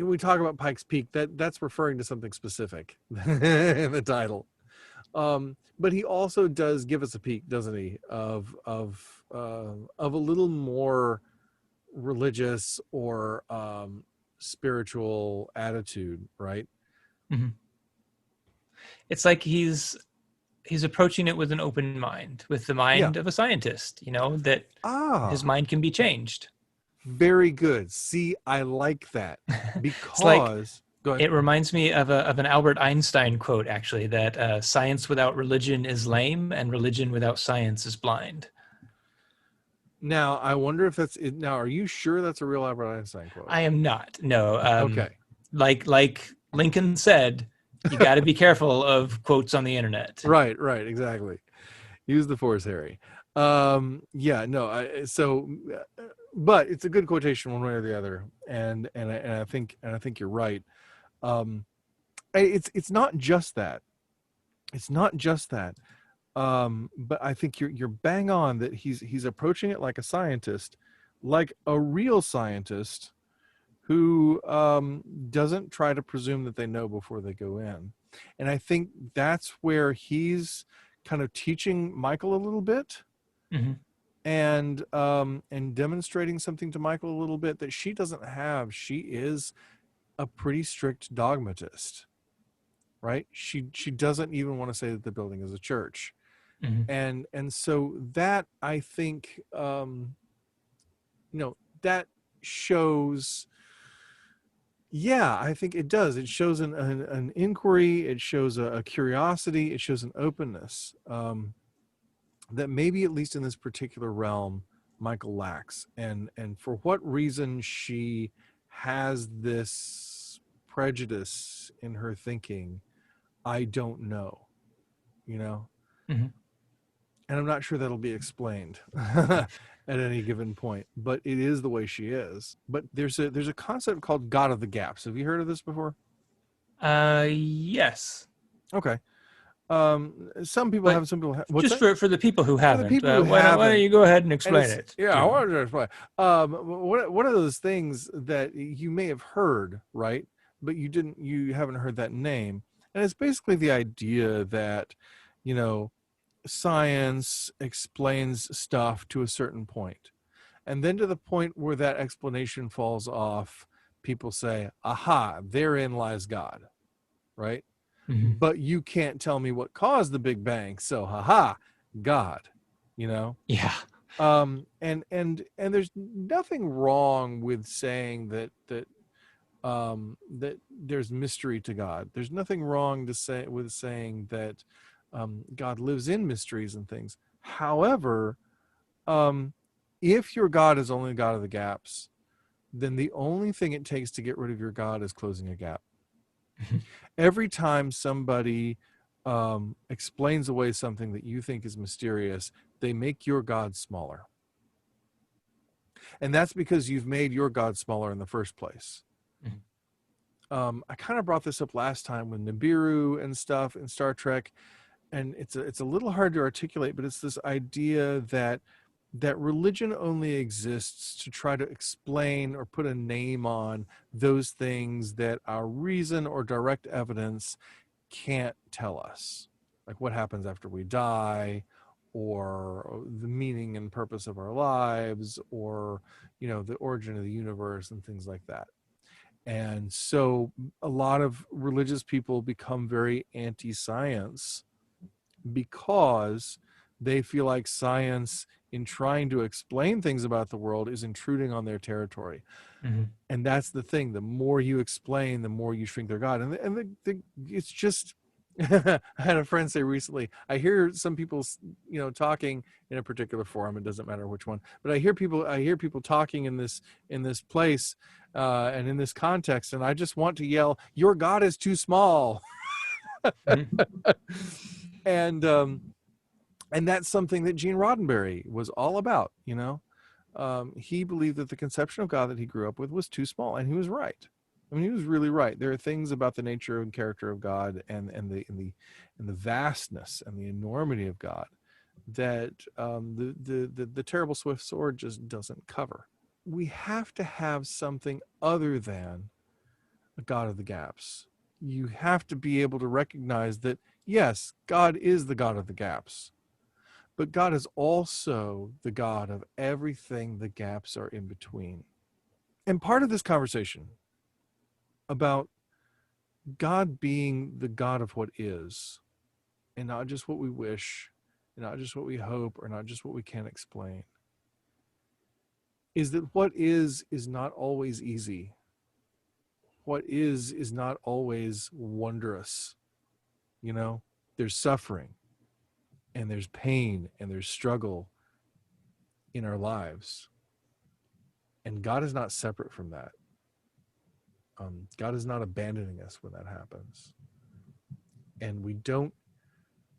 We talk about Pike's Peak. That's referring to something specific in the title. But he also does give us a peek, doesn't he, of a little more religious or spiritual attitude, right? Mm-hmm. It's like he's approaching it with an open mind, with the Yeah. mind of a scientist, that his mind can be changed. Very good. See, I like that It's like, because go ahead. it reminds me of an Albert Einstein quote, actually, that science without religion is lame and religion without science is blind. Now, I wonder if that's it. Now, are you sure that's a real Albert Einstein quote? I am not. No. Okay. Like Lincoln said, you got to be careful of quotes on the internet. Right, exactly. Use the force, Harry. Yeah, no. But it's a good quotation one way or the other, and I think you're right. It's not just that. It's not just that. But I think you're bang on that he's approaching it like a scientist, like a real scientist who doesn't try to presume that they know before they go in. And I think that's where he's kind of teaching Michael a little bit. Mm-hmm. And demonstrating something to Michael a little bit that she doesn't have. She is a pretty strict dogmatist, right? She doesn't even want to say that the building is a church. Mm-hmm. And so that, I think, that shows, yeah, I think it does. It shows an inquiry. It shows a curiosity. It shows an openness that maybe, at least in this particular realm, Michael lacks. And for what reason she has this prejudice in her thinking, I don't know, Mm-hmm. and I'm not sure that'll be explained at any given point, but it is the way she is. But there's a concept called God of the Gaps. Have you heard of this before? Yes. Okay. Some people But have, some people have. Just for the people who haven't, people who why don't you go ahead and explain it? Yeah, I wanted to explain. One of those things that you may have heard, right? But you haven't heard that name. And it's basically the idea that, science explains stuff to a certain point. And then to the point where that explanation falls off, people say, aha, therein lies God, right? Mm-hmm. But you can't tell me what caused the Big Bang, so haha, God, Yeah. And there's nothing wrong with saying that that there's mystery to God. There's nothing wrong with saying that God lives in mysteries and things. However, if your God is only God of the gaps, then the only thing it takes to get rid of your God is closing a gap. Every time somebody explains away something that you think is mysterious, they make your God smaller. And that's because you've made your God smaller in the first place. Mm-hmm. I kind of brought this up last time with Nibiru and stuff in Star Trek, and it's a little hard to articulate, but it's this idea that religion only exists to try to explain or put a name on those things that our reason or direct evidence can't tell us, like what happens after we die, or the meaning and purpose of our lives, or the origin of the universe and things like that. And so a lot of religious people become very anti-science because they feel like science, in trying to explain things about the world, is intruding on their territory. Mm-hmm. And that's the thing. The more you explain, the more you shrink their God. And it's just, I had a friend say recently, I hear some people, talking in a particular forum. It doesn't matter which one, but I hear people talking in this place, and in this context, and I just want to yell, "Your God is too small," Mhm. and that's something that Gene Roddenberry was all about. He believed that the conception of God that he grew up with was too small, and he was right. I mean, he was really right. There are things about the nature and character of God, and the vastness and the enormity of God that the terrible swift sword just doesn't cover. We have to have something other than a God of the gaps. You have to be able to recognize that, yes, God is the God of the gaps, but God is also the God of everything the gaps are in between. And part of this conversation about God being the God of what is, and not just what we wish, and not just what we hope, or not just what we can't explain, is that what is not always easy. What is not always wondrous. There's suffering, and there's pain, and there's struggle in our lives. And God is not separate from that. God is not abandoning us when that happens. And we don't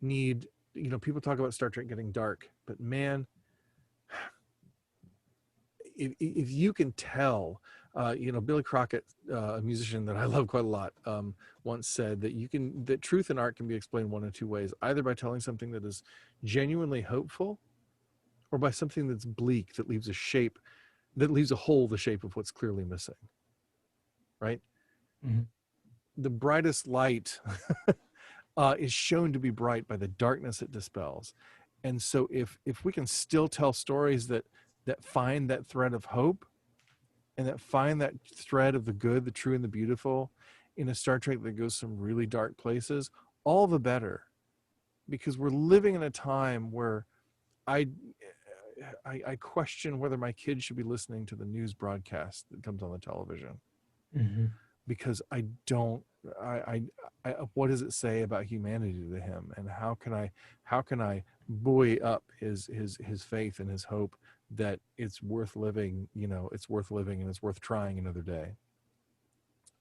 need, people talk about Star Trek getting dark, but man, if you can tell, Billy Crockett, a musician that I love quite a lot, once said that truth and art can be explained one of two ways, either by telling something that is genuinely hopeful, or by something that's bleak, that leaves a hole the shape of what's clearly missing. Right? Mm-hmm. The brightest light is shown to be bright by the darkness it dispels. And so if we can still tell stories that find that thread of hope, and that find that thread of the good, the true, and the beautiful in a Star Trek that goes some really dark places, all the better. Because we're living in a time where I question whether my kids should be listening to the news broadcast that comes on the television. Mm-hmm. Because I don't, what does it say about humanity to him, and how can I buoy up his faith and his hope that it's worth living, it's worth living, and it's worth trying another day.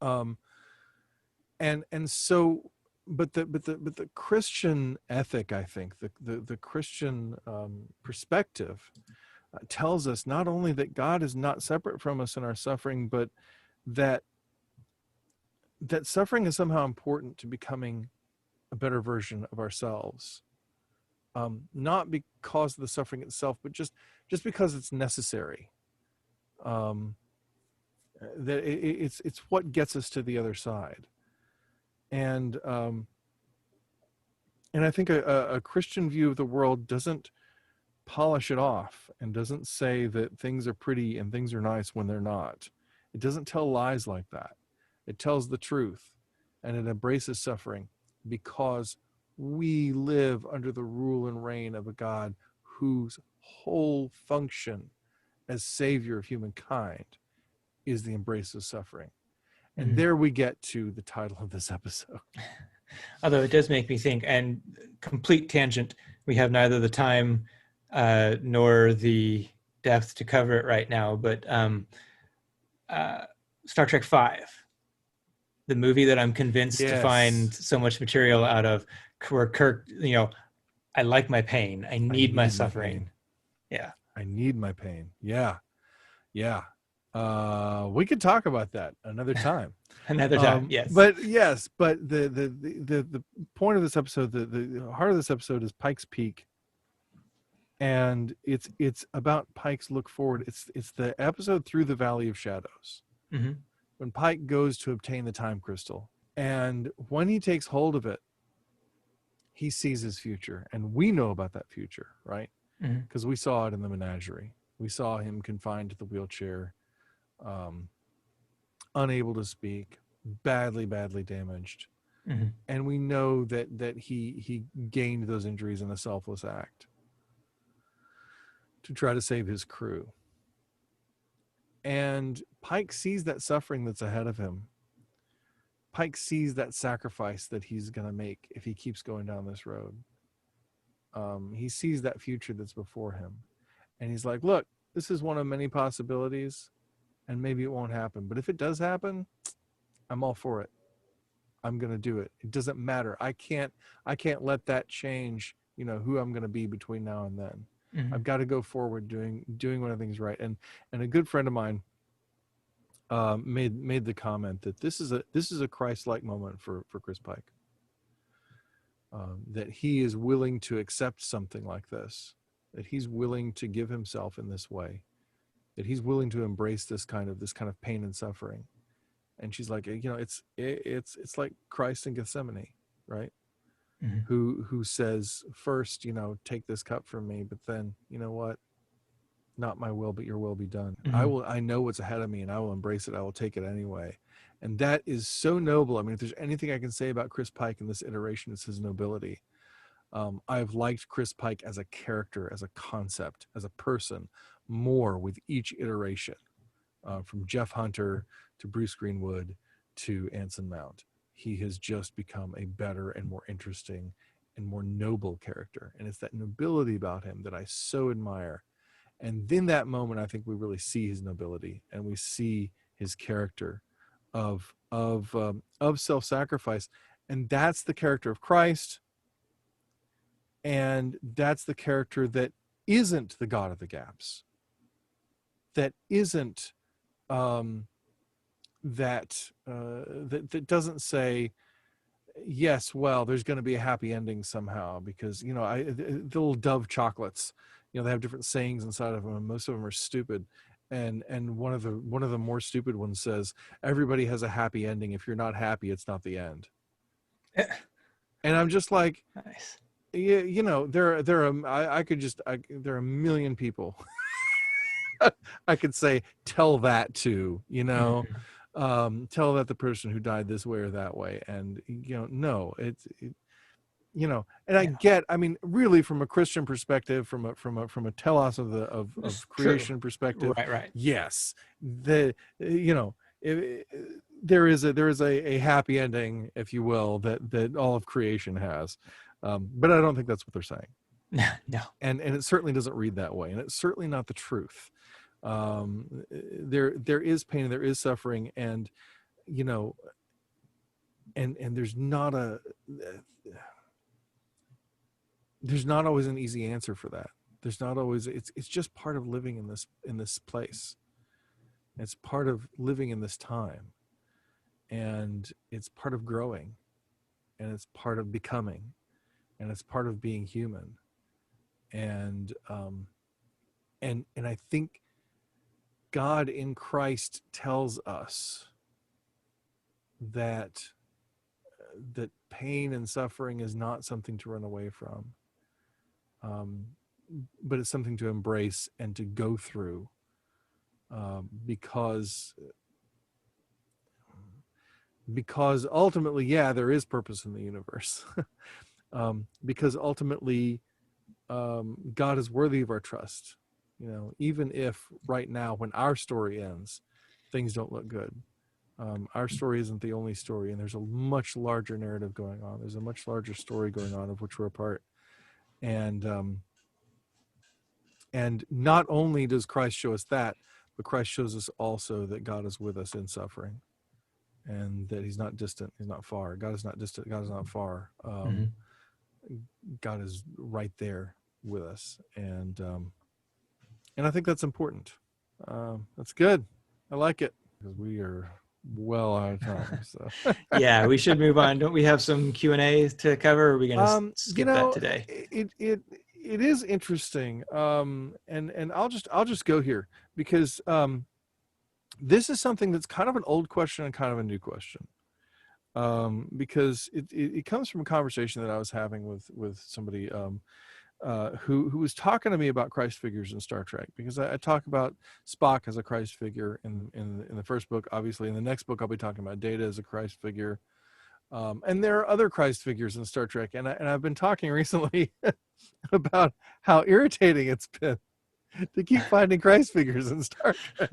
And so, but the Christian ethic, I think, the Christian perspective tells us not only that God is not separate from us in our suffering, but that suffering is somehow important to becoming a better version of ourselves. Not because of the suffering itself, but just because it's necessary. That it's what gets us to the other side. And I think a Christian view of the world doesn't polish it off, and doesn't say that things are pretty and things are nice when they're not. It doesn't tell lies like that. It tells the truth, and it embraces suffering, because we live under the rule and reign of a God whose whole function as savior of humankind is the embrace of suffering. And Mm-hmm. there we get to the title of this episode. Although it does make me think, and complete tangent, we have neither the time nor the depth to cover it right now, but Star Trek V, the movie that I'm convinced to find Yes. so much material out of, where Kirk, I like my pain. I need my suffering. Yeah. I need my pain. Yeah. Yeah. We could talk about that another time. Another time. Yes. But the point of this episode, the heart of this episode, is Pike's Peak. And it's about Pike's look forward. It's the episode Through the Valley of Shadows. Mm-hmm. When Pike goes to obtain the time crystal. And when he takes hold of it, he sees his future. And we know about that future, right? Because we saw it in the menagerie. We saw him confined to the wheelchair, unable to speak, badly damaged. Mm-hmm. And we know that he gained those injuries in a selfless act to try to save his crew. And Pike sees that suffering that's ahead of him, Pike sees that sacrifice that he's going to make if he keeps going down this road. He sees that future that's before him, and he's like, look, this is one of many possibilities, and maybe it won't happen, but if it does happen, I'm all for it. I'm going to do it. It doesn't matter. I can't let that change, who I'm going to be between now and then. Mm-hmm. I've got to go forward doing what I think is right. And a good friend of mine made the comment that this is a Christ-like moment for Chris Pike. That he is willing to accept something like this, that he's willing to give himself in this way, that he's willing to embrace this kind of pain and suffering. And she's like, it's like Christ in Gethsemane, right? Mm-hmm. Who says first, take this cup from me, but then, you know what? Not my will, but your will be done. Mm-hmm. I know what's ahead of me, and I will embrace it. I will take it anyway. And that is so noble. I mean, if there's anything I can say about Chris Pike in this iteration, it's his nobility. I've liked Chris Pike as a character, as a concept, as a person, more with each iteration, from Jeff Hunter to Bruce Greenwood to Anson Mount. He has just become a better and more interesting and more noble character. And it's that nobility about him that I so admire. And in that moment, I think we really see his nobility, and we see his character of self-sacrifice. And that's the character of Christ. And that's the character that isn't the God of the gaps. That isn't that doesn't say, yes, well, there's going to be a happy ending somehow, because the little Dove chocolates, they have different sayings inside of them, and most of them are stupid. And one of the more stupid ones says, everybody has a happy ending. If you're not happy, it's not the end. And I'm just like, nice. Yeah, there are a million people I could say, tell that to, mm-hmm. Tell that the person who died this way or that way. And, no, and I get, I mean, really from a Christian perspective, from a telos of creation perspective, right. Yes, there is a happy ending, if you will, that all of creation has. But I don't think that's what they're saying. No. And it certainly doesn't read that way. And it's certainly not the truth. There is pain, and there is suffering, and, and there's not always an easy answer for that. There's not always, it's just part of living in this place. It's part of living in this time, and it's part of growing, and it's part of becoming, and it's part of being human. And I think God in Christ tells us that pain and suffering is not something to run away from, but it's something to embrace and to go through, because ultimately, there is purpose in the universe. Because ultimately, God is worthy of our trust. Even if right now, when our story ends, things don't look good. Our story isn't the only story, and there's a much larger narrative going on. There's a much larger story going on of which we're a part. And not only does Christ show us that, but Christ shows us also that God is with us in suffering, and that he's not distant, he's not far. God is not distant, God is not far. Mm-hmm. God is right there with us. And I think that's important. That's good. I like it, because we are well out of time. So yeah, we should move on. Don't we have some Q&A to cover? Or are we going to skip that today? It is interesting. And I'll just go here, because this is something that's kind of an old question and kind of a new question. Because it comes from a conversation that I was having with somebody who was talking to me about Christ figures in Star Trek, because I talk about Spock as a Christ figure in the first book. Obviously, in the next book, I'll be talking about Data as a Christ figure, and there are other Christ figures in Star Trek. And I've been talking recently about how irritating it's been to keep finding Christ figures in Star Trek.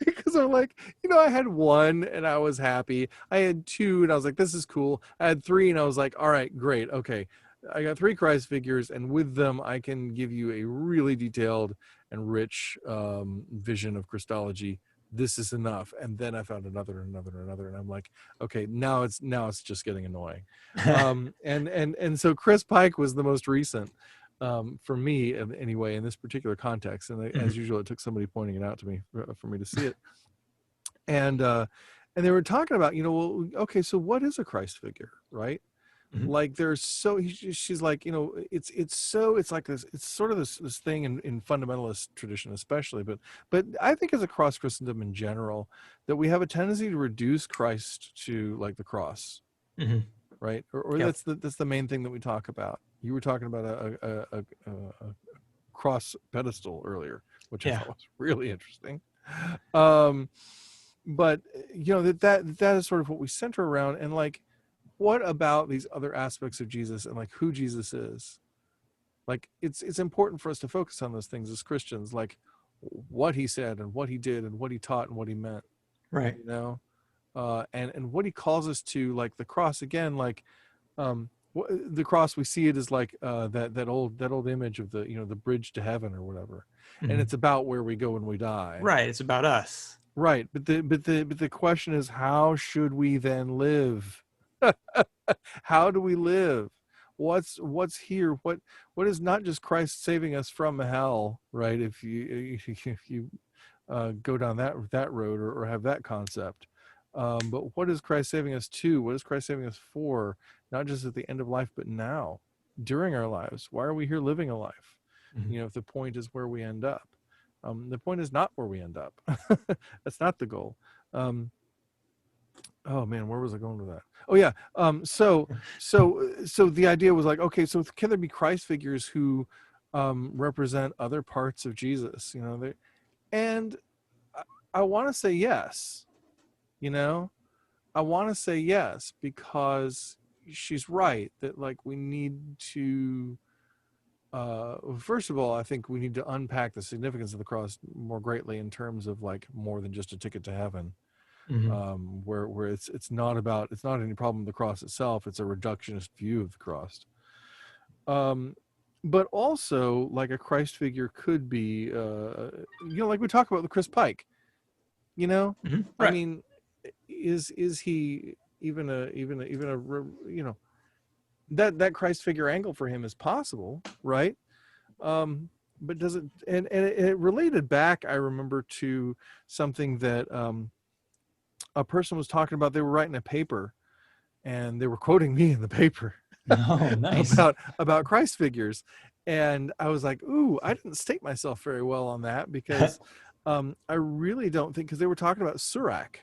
because I'm like, I had one and I was happy. I had two and I was like, this is cool. I had three and I was like, all right, great. Okay. I got three Christ figures, and with them, I can give you a really detailed and rich vision of Christology. This is enough. And then I found another, and I'm like, okay, now it's just getting annoying. And so Chris Pike was the most recent for me, anyway, in this particular context. And as usual, it took somebody pointing it out to me for me to see it. And they were talking about, well, okay, so what is a Christ figure, right? Like she's like, it's like this, it's sort of this thing in fundamentalist tradition especially, but I think as across Christendom in general, that we have a tendency to reduce Christ to like the cross, right? Or Yep. that's the main thing that we talk about. You were talking about a cross pedestal earlier, which I thought was really interesting. But that is sort of what we center around. And like, what about these other aspects of Jesus and like who Jesus is? Like it's important for us to focus on those things as Christians, like what he said and what he did and what he taught and what he meant, right? And what he calls us to, like the cross again, like the cross, we see it as like that old image of the the bridge to heaven or whatever, and it's about where we go when we die. Right. It's about us. Right, but the question is, how should we then live? How do we live? What's here? What is not just Christ saving us from hell, right? If you go down that road or have that concept, but what is Christ saving us to? What is Christ saving us for? Not just at the end of life, but now, during our lives. Why are we here living a life? If the point is where we end up, the point is not where we end up. That's not the goal. Oh man, where was I going with that? Oh yeah. So the idea was like, okay, so can there be Christ figures who represent other parts of Jesus? And I want to say yes. I want to say yes, because she's right that like we need to. First of all, I think we need to unpack the significance of the cross more greatly in terms of like more than just a ticket to heaven. Where it's not any problem with the cross itself, it's a reductionist view of the cross. But also like a Christ figure could be like we talk about with Chris Pike. Right. I mean, is he even a that Christ figure angle for him is possible, right? But does it, and it related back, I remember, to something that a person was talking about. They were writing a paper and they were quoting me in the paper. Oh, nice. about Christ figures. And I was like, ooh, I didn't state myself very well on that, because I really don't think, because they were talking about Surak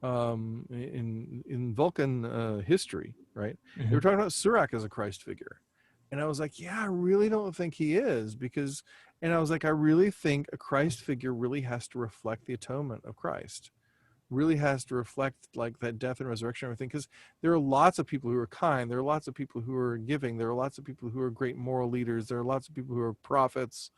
in Vulcan history, right? They were talking about Surak as a Christ figure. And I was like, yeah, I really don't think he is, and I was like, I really think a Christ figure really has to reflect the atonement of Christ, really has to reflect like that death and resurrection and everything, because there are lots of people who are kind, there are lots of people who are giving, there are lots of people who are great moral leaders, there are lots of people who are prophets,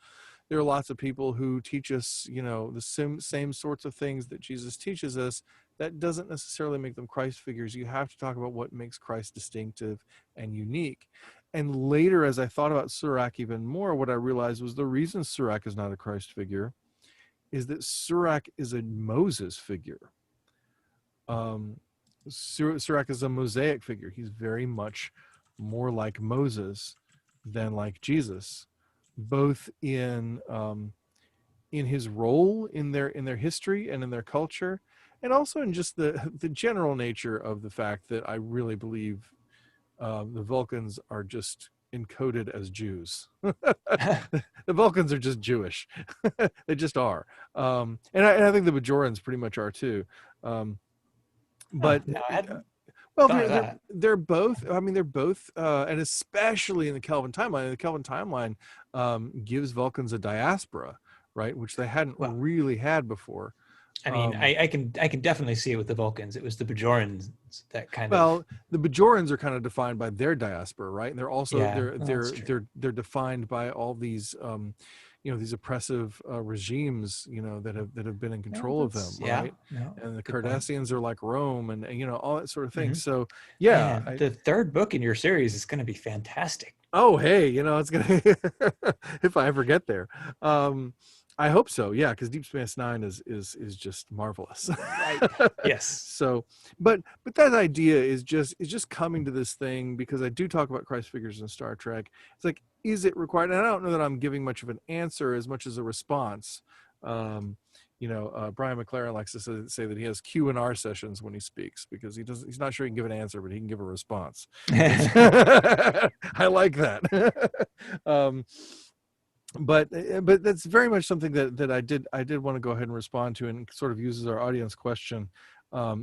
there are lots of people who teach us, the same sorts of things that Jesus teaches us. That doesn't necessarily make them Christ figures. You have to talk about what makes Christ distinctive and unique. And later, as I thought about Surak even more, what I realized was the reason Surak is not a Christ figure is that Surak is a Moses figure. Surak is a Mosaic figure. He's very much more like Moses than like Jesus, both in his role in their history and in their culture, and also in just the general nature of the fact that I really believe the Vulcans are just encoded as Jews. The Vulcans are just Jewish. They just are. And I think the Bajorans pretty much are too. But well, they're both. I mean, they're both, and especially in the Kelvin timeline. The Kelvin timeline gives Vulcans a diaspora, right, which they hadn't really had before. I mean, I can definitely see it with the Vulcans. It was the Bajorans that kind of. Well, the Bajorans are kind of defined by their diaspora, right? And they're also they're defined by all these these oppressive regimes, that have been in control of them, right? No, And the good point. Cardassians are like Rome, and all that sort of thing. Mm-hmm. So yeah, Man, the third book in your series is going to be fantastic. oh hey, it's gonna if I ever get there. I hope so, yeah, because Deep Space Nine is just marvelous. Right. Yes. So, but that idea is just coming to this thing, because I do talk about Christ figures in Star Trek. It's like, is it required? And I don't know that I'm giving much of an answer as much as a response. Brian McLaren likes to say that he has Q and R sessions when he speaks, because he's not sure he can give an answer, but he can give a response. I like that. But that's very much something that I did want to go ahead and respond to, and sort of uses our audience question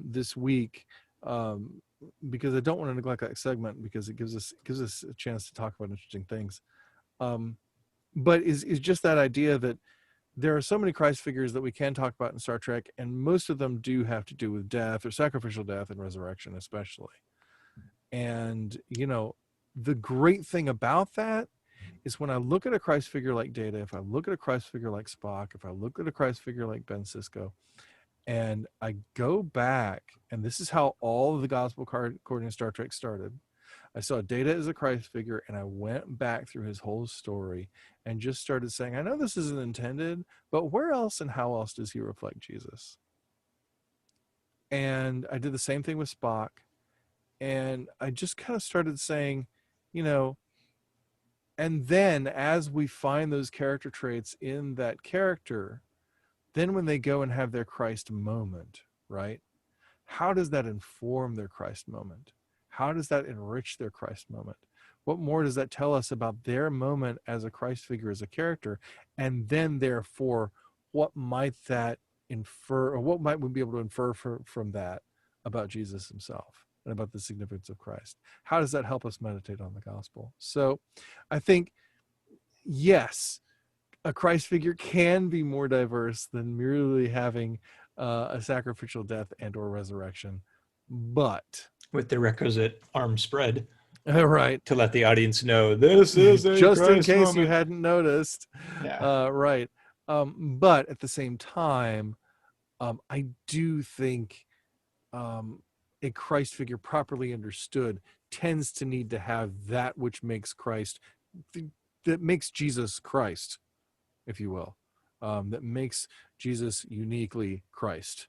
this week, because I don't want to neglect that segment, because it gives us a chance to talk about interesting things. But is just that idea that there are so many Christ figures that we can talk about in Star Trek, and most of them do have to do with death, or sacrificial death and resurrection especially. And the great thing about that is, when I look at a Christ figure like Data, if I look at a Christ figure like Spock, if I look at a Christ figure like Ben Sisko, and I go back, and this is how all of the gospel according to Star Trek started. I saw Data as a Christ figure, and I went back through his whole story and just started saying, I know this isn't intended, but where else and how else does he reflect Jesus? And I did the same thing with Spock. And I just kind of started saying, and then as we find those character traits in that character, then when they go and have their Christ moment, right? How does that inform their Christ moment? How does that enrich their Christ moment? What more does that tell us about their moment as a Christ figure, as a character? And then therefore, what might that infer, or what might we be able to infer from that about Jesus himself and about the significance of Christ? How does that help us meditate on the gospel? So I think, yes, a Christ figure can be more diverse than merely having a sacrificial death and or resurrection, but with the requisite arm spread, right, to let the audience know this is a just Christ in case moment. you hadn't noticed. Yeah. Right. But at the same time, I do think a Christ figure, properly understood, tends to need to have that which makes Christ, that makes Jesus Christ, if you will, that makes Jesus uniquely Christ,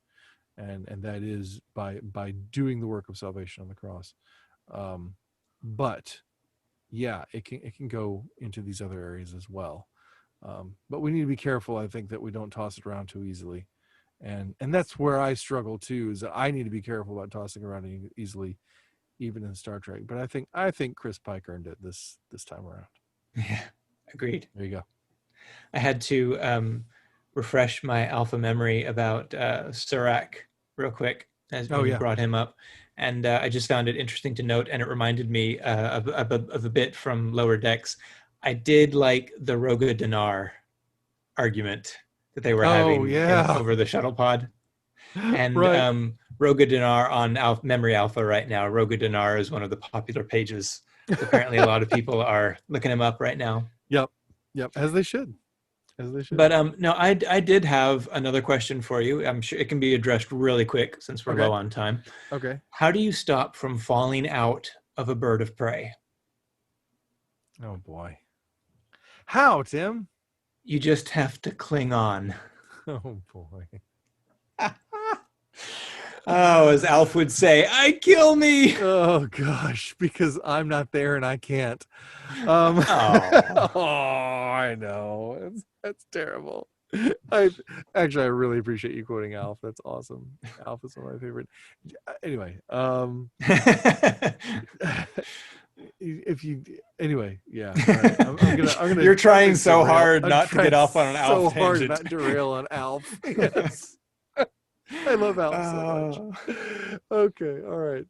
and that is by doing the work of salvation on the cross. But yeah, it can go into these other areas as well. But we need to be careful, I think, that we don't toss it around too easily. And that's where I struggle too, is that I need to be careful about tossing around easily, even in Star Trek. But I think Chris Pike earned it this time around. Yeah, agreed. There you go. I had to refresh my alpha memory about Surak real quick, as you brought him up. And I just found it interesting to note, and it reminded me of a bit from Lower Decks. I did like the Roga Dinar argument that they were having over the shuttle pod. And right. Roga Dinar on Memory Alpha right now. Roga Dinar is one of the popular pages. Apparently a lot of people are looking him up right now. Yep, as they should. But no, I did have another question for you. I'm sure it can be addressed really quick since we're low on time. Okay. How do you stop from falling out of a bird of prey? Oh boy. How, Tim? You just have to cling on. Oh boy. Oh, as Alf would say, I kill me. Oh gosh, because I'm not there and I can't. Oh, I know. That's terrible. I really appreciate you quoting Alf. That's awesome. Alf is one of my favorite. Anyway, yeah. Right. I'm gonna. You're trying so hard not to get off on an Alf tangent. So hard not to derail on Alf. Yes. I love Alf so much. Okay, all right.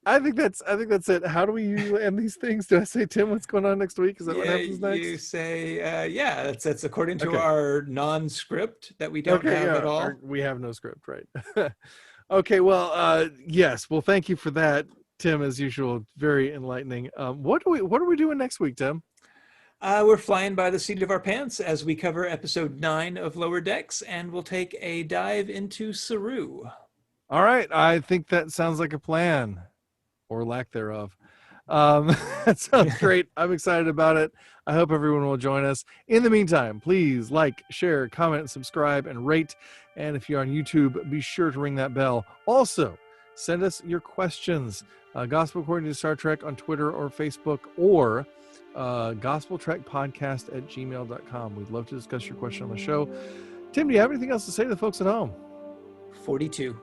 I think that's it. How do we usually end these things? Do I say, Tim, what's going on next week? Is that what happens next? You say, that's according to our non-script that we don't have at all. We have no script, right? Okay, well, yes. Well, thank you for that, Tim, as usual. Very enlightening. What are we doing next week, Tim? We're flying by the seat of our pants as we cover episode 9 of Lower Decks, and we'll take a dive into Saru. All right. I think that sounds like a plan, or lack thereof. That sounds great. I'm excited about it. I hope everyone will join us. In the meantime, please like, share, comment, subscribe, and rate. And if you're on YouTube, be sure to ring that bell. Also, send us your questions. Gospel According to Star Trek on Twitter or Facebook, or gospeltrekpodcast@gmail.com. We'd love to discuss your question on the show. Tim, do you have anything else to say to the folks at home? 42.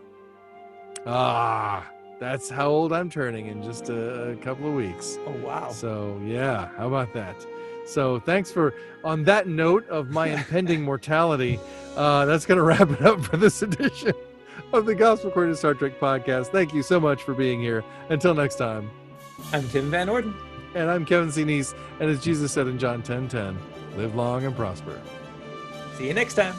That's how old I'm turning in just a couple of weeks. Oh, wow. So, yeah, how about that? So, thanks on that note of my impending mortality, that's going to wrap it up for this edition of the Gospel According to Star Trek podcast. Thank you so much for being here. Until next time. I'm Tim Van Orden. And I'm Kevin C. Neese. And as Jesus said in John 10:10, live long and prosper. See you next time.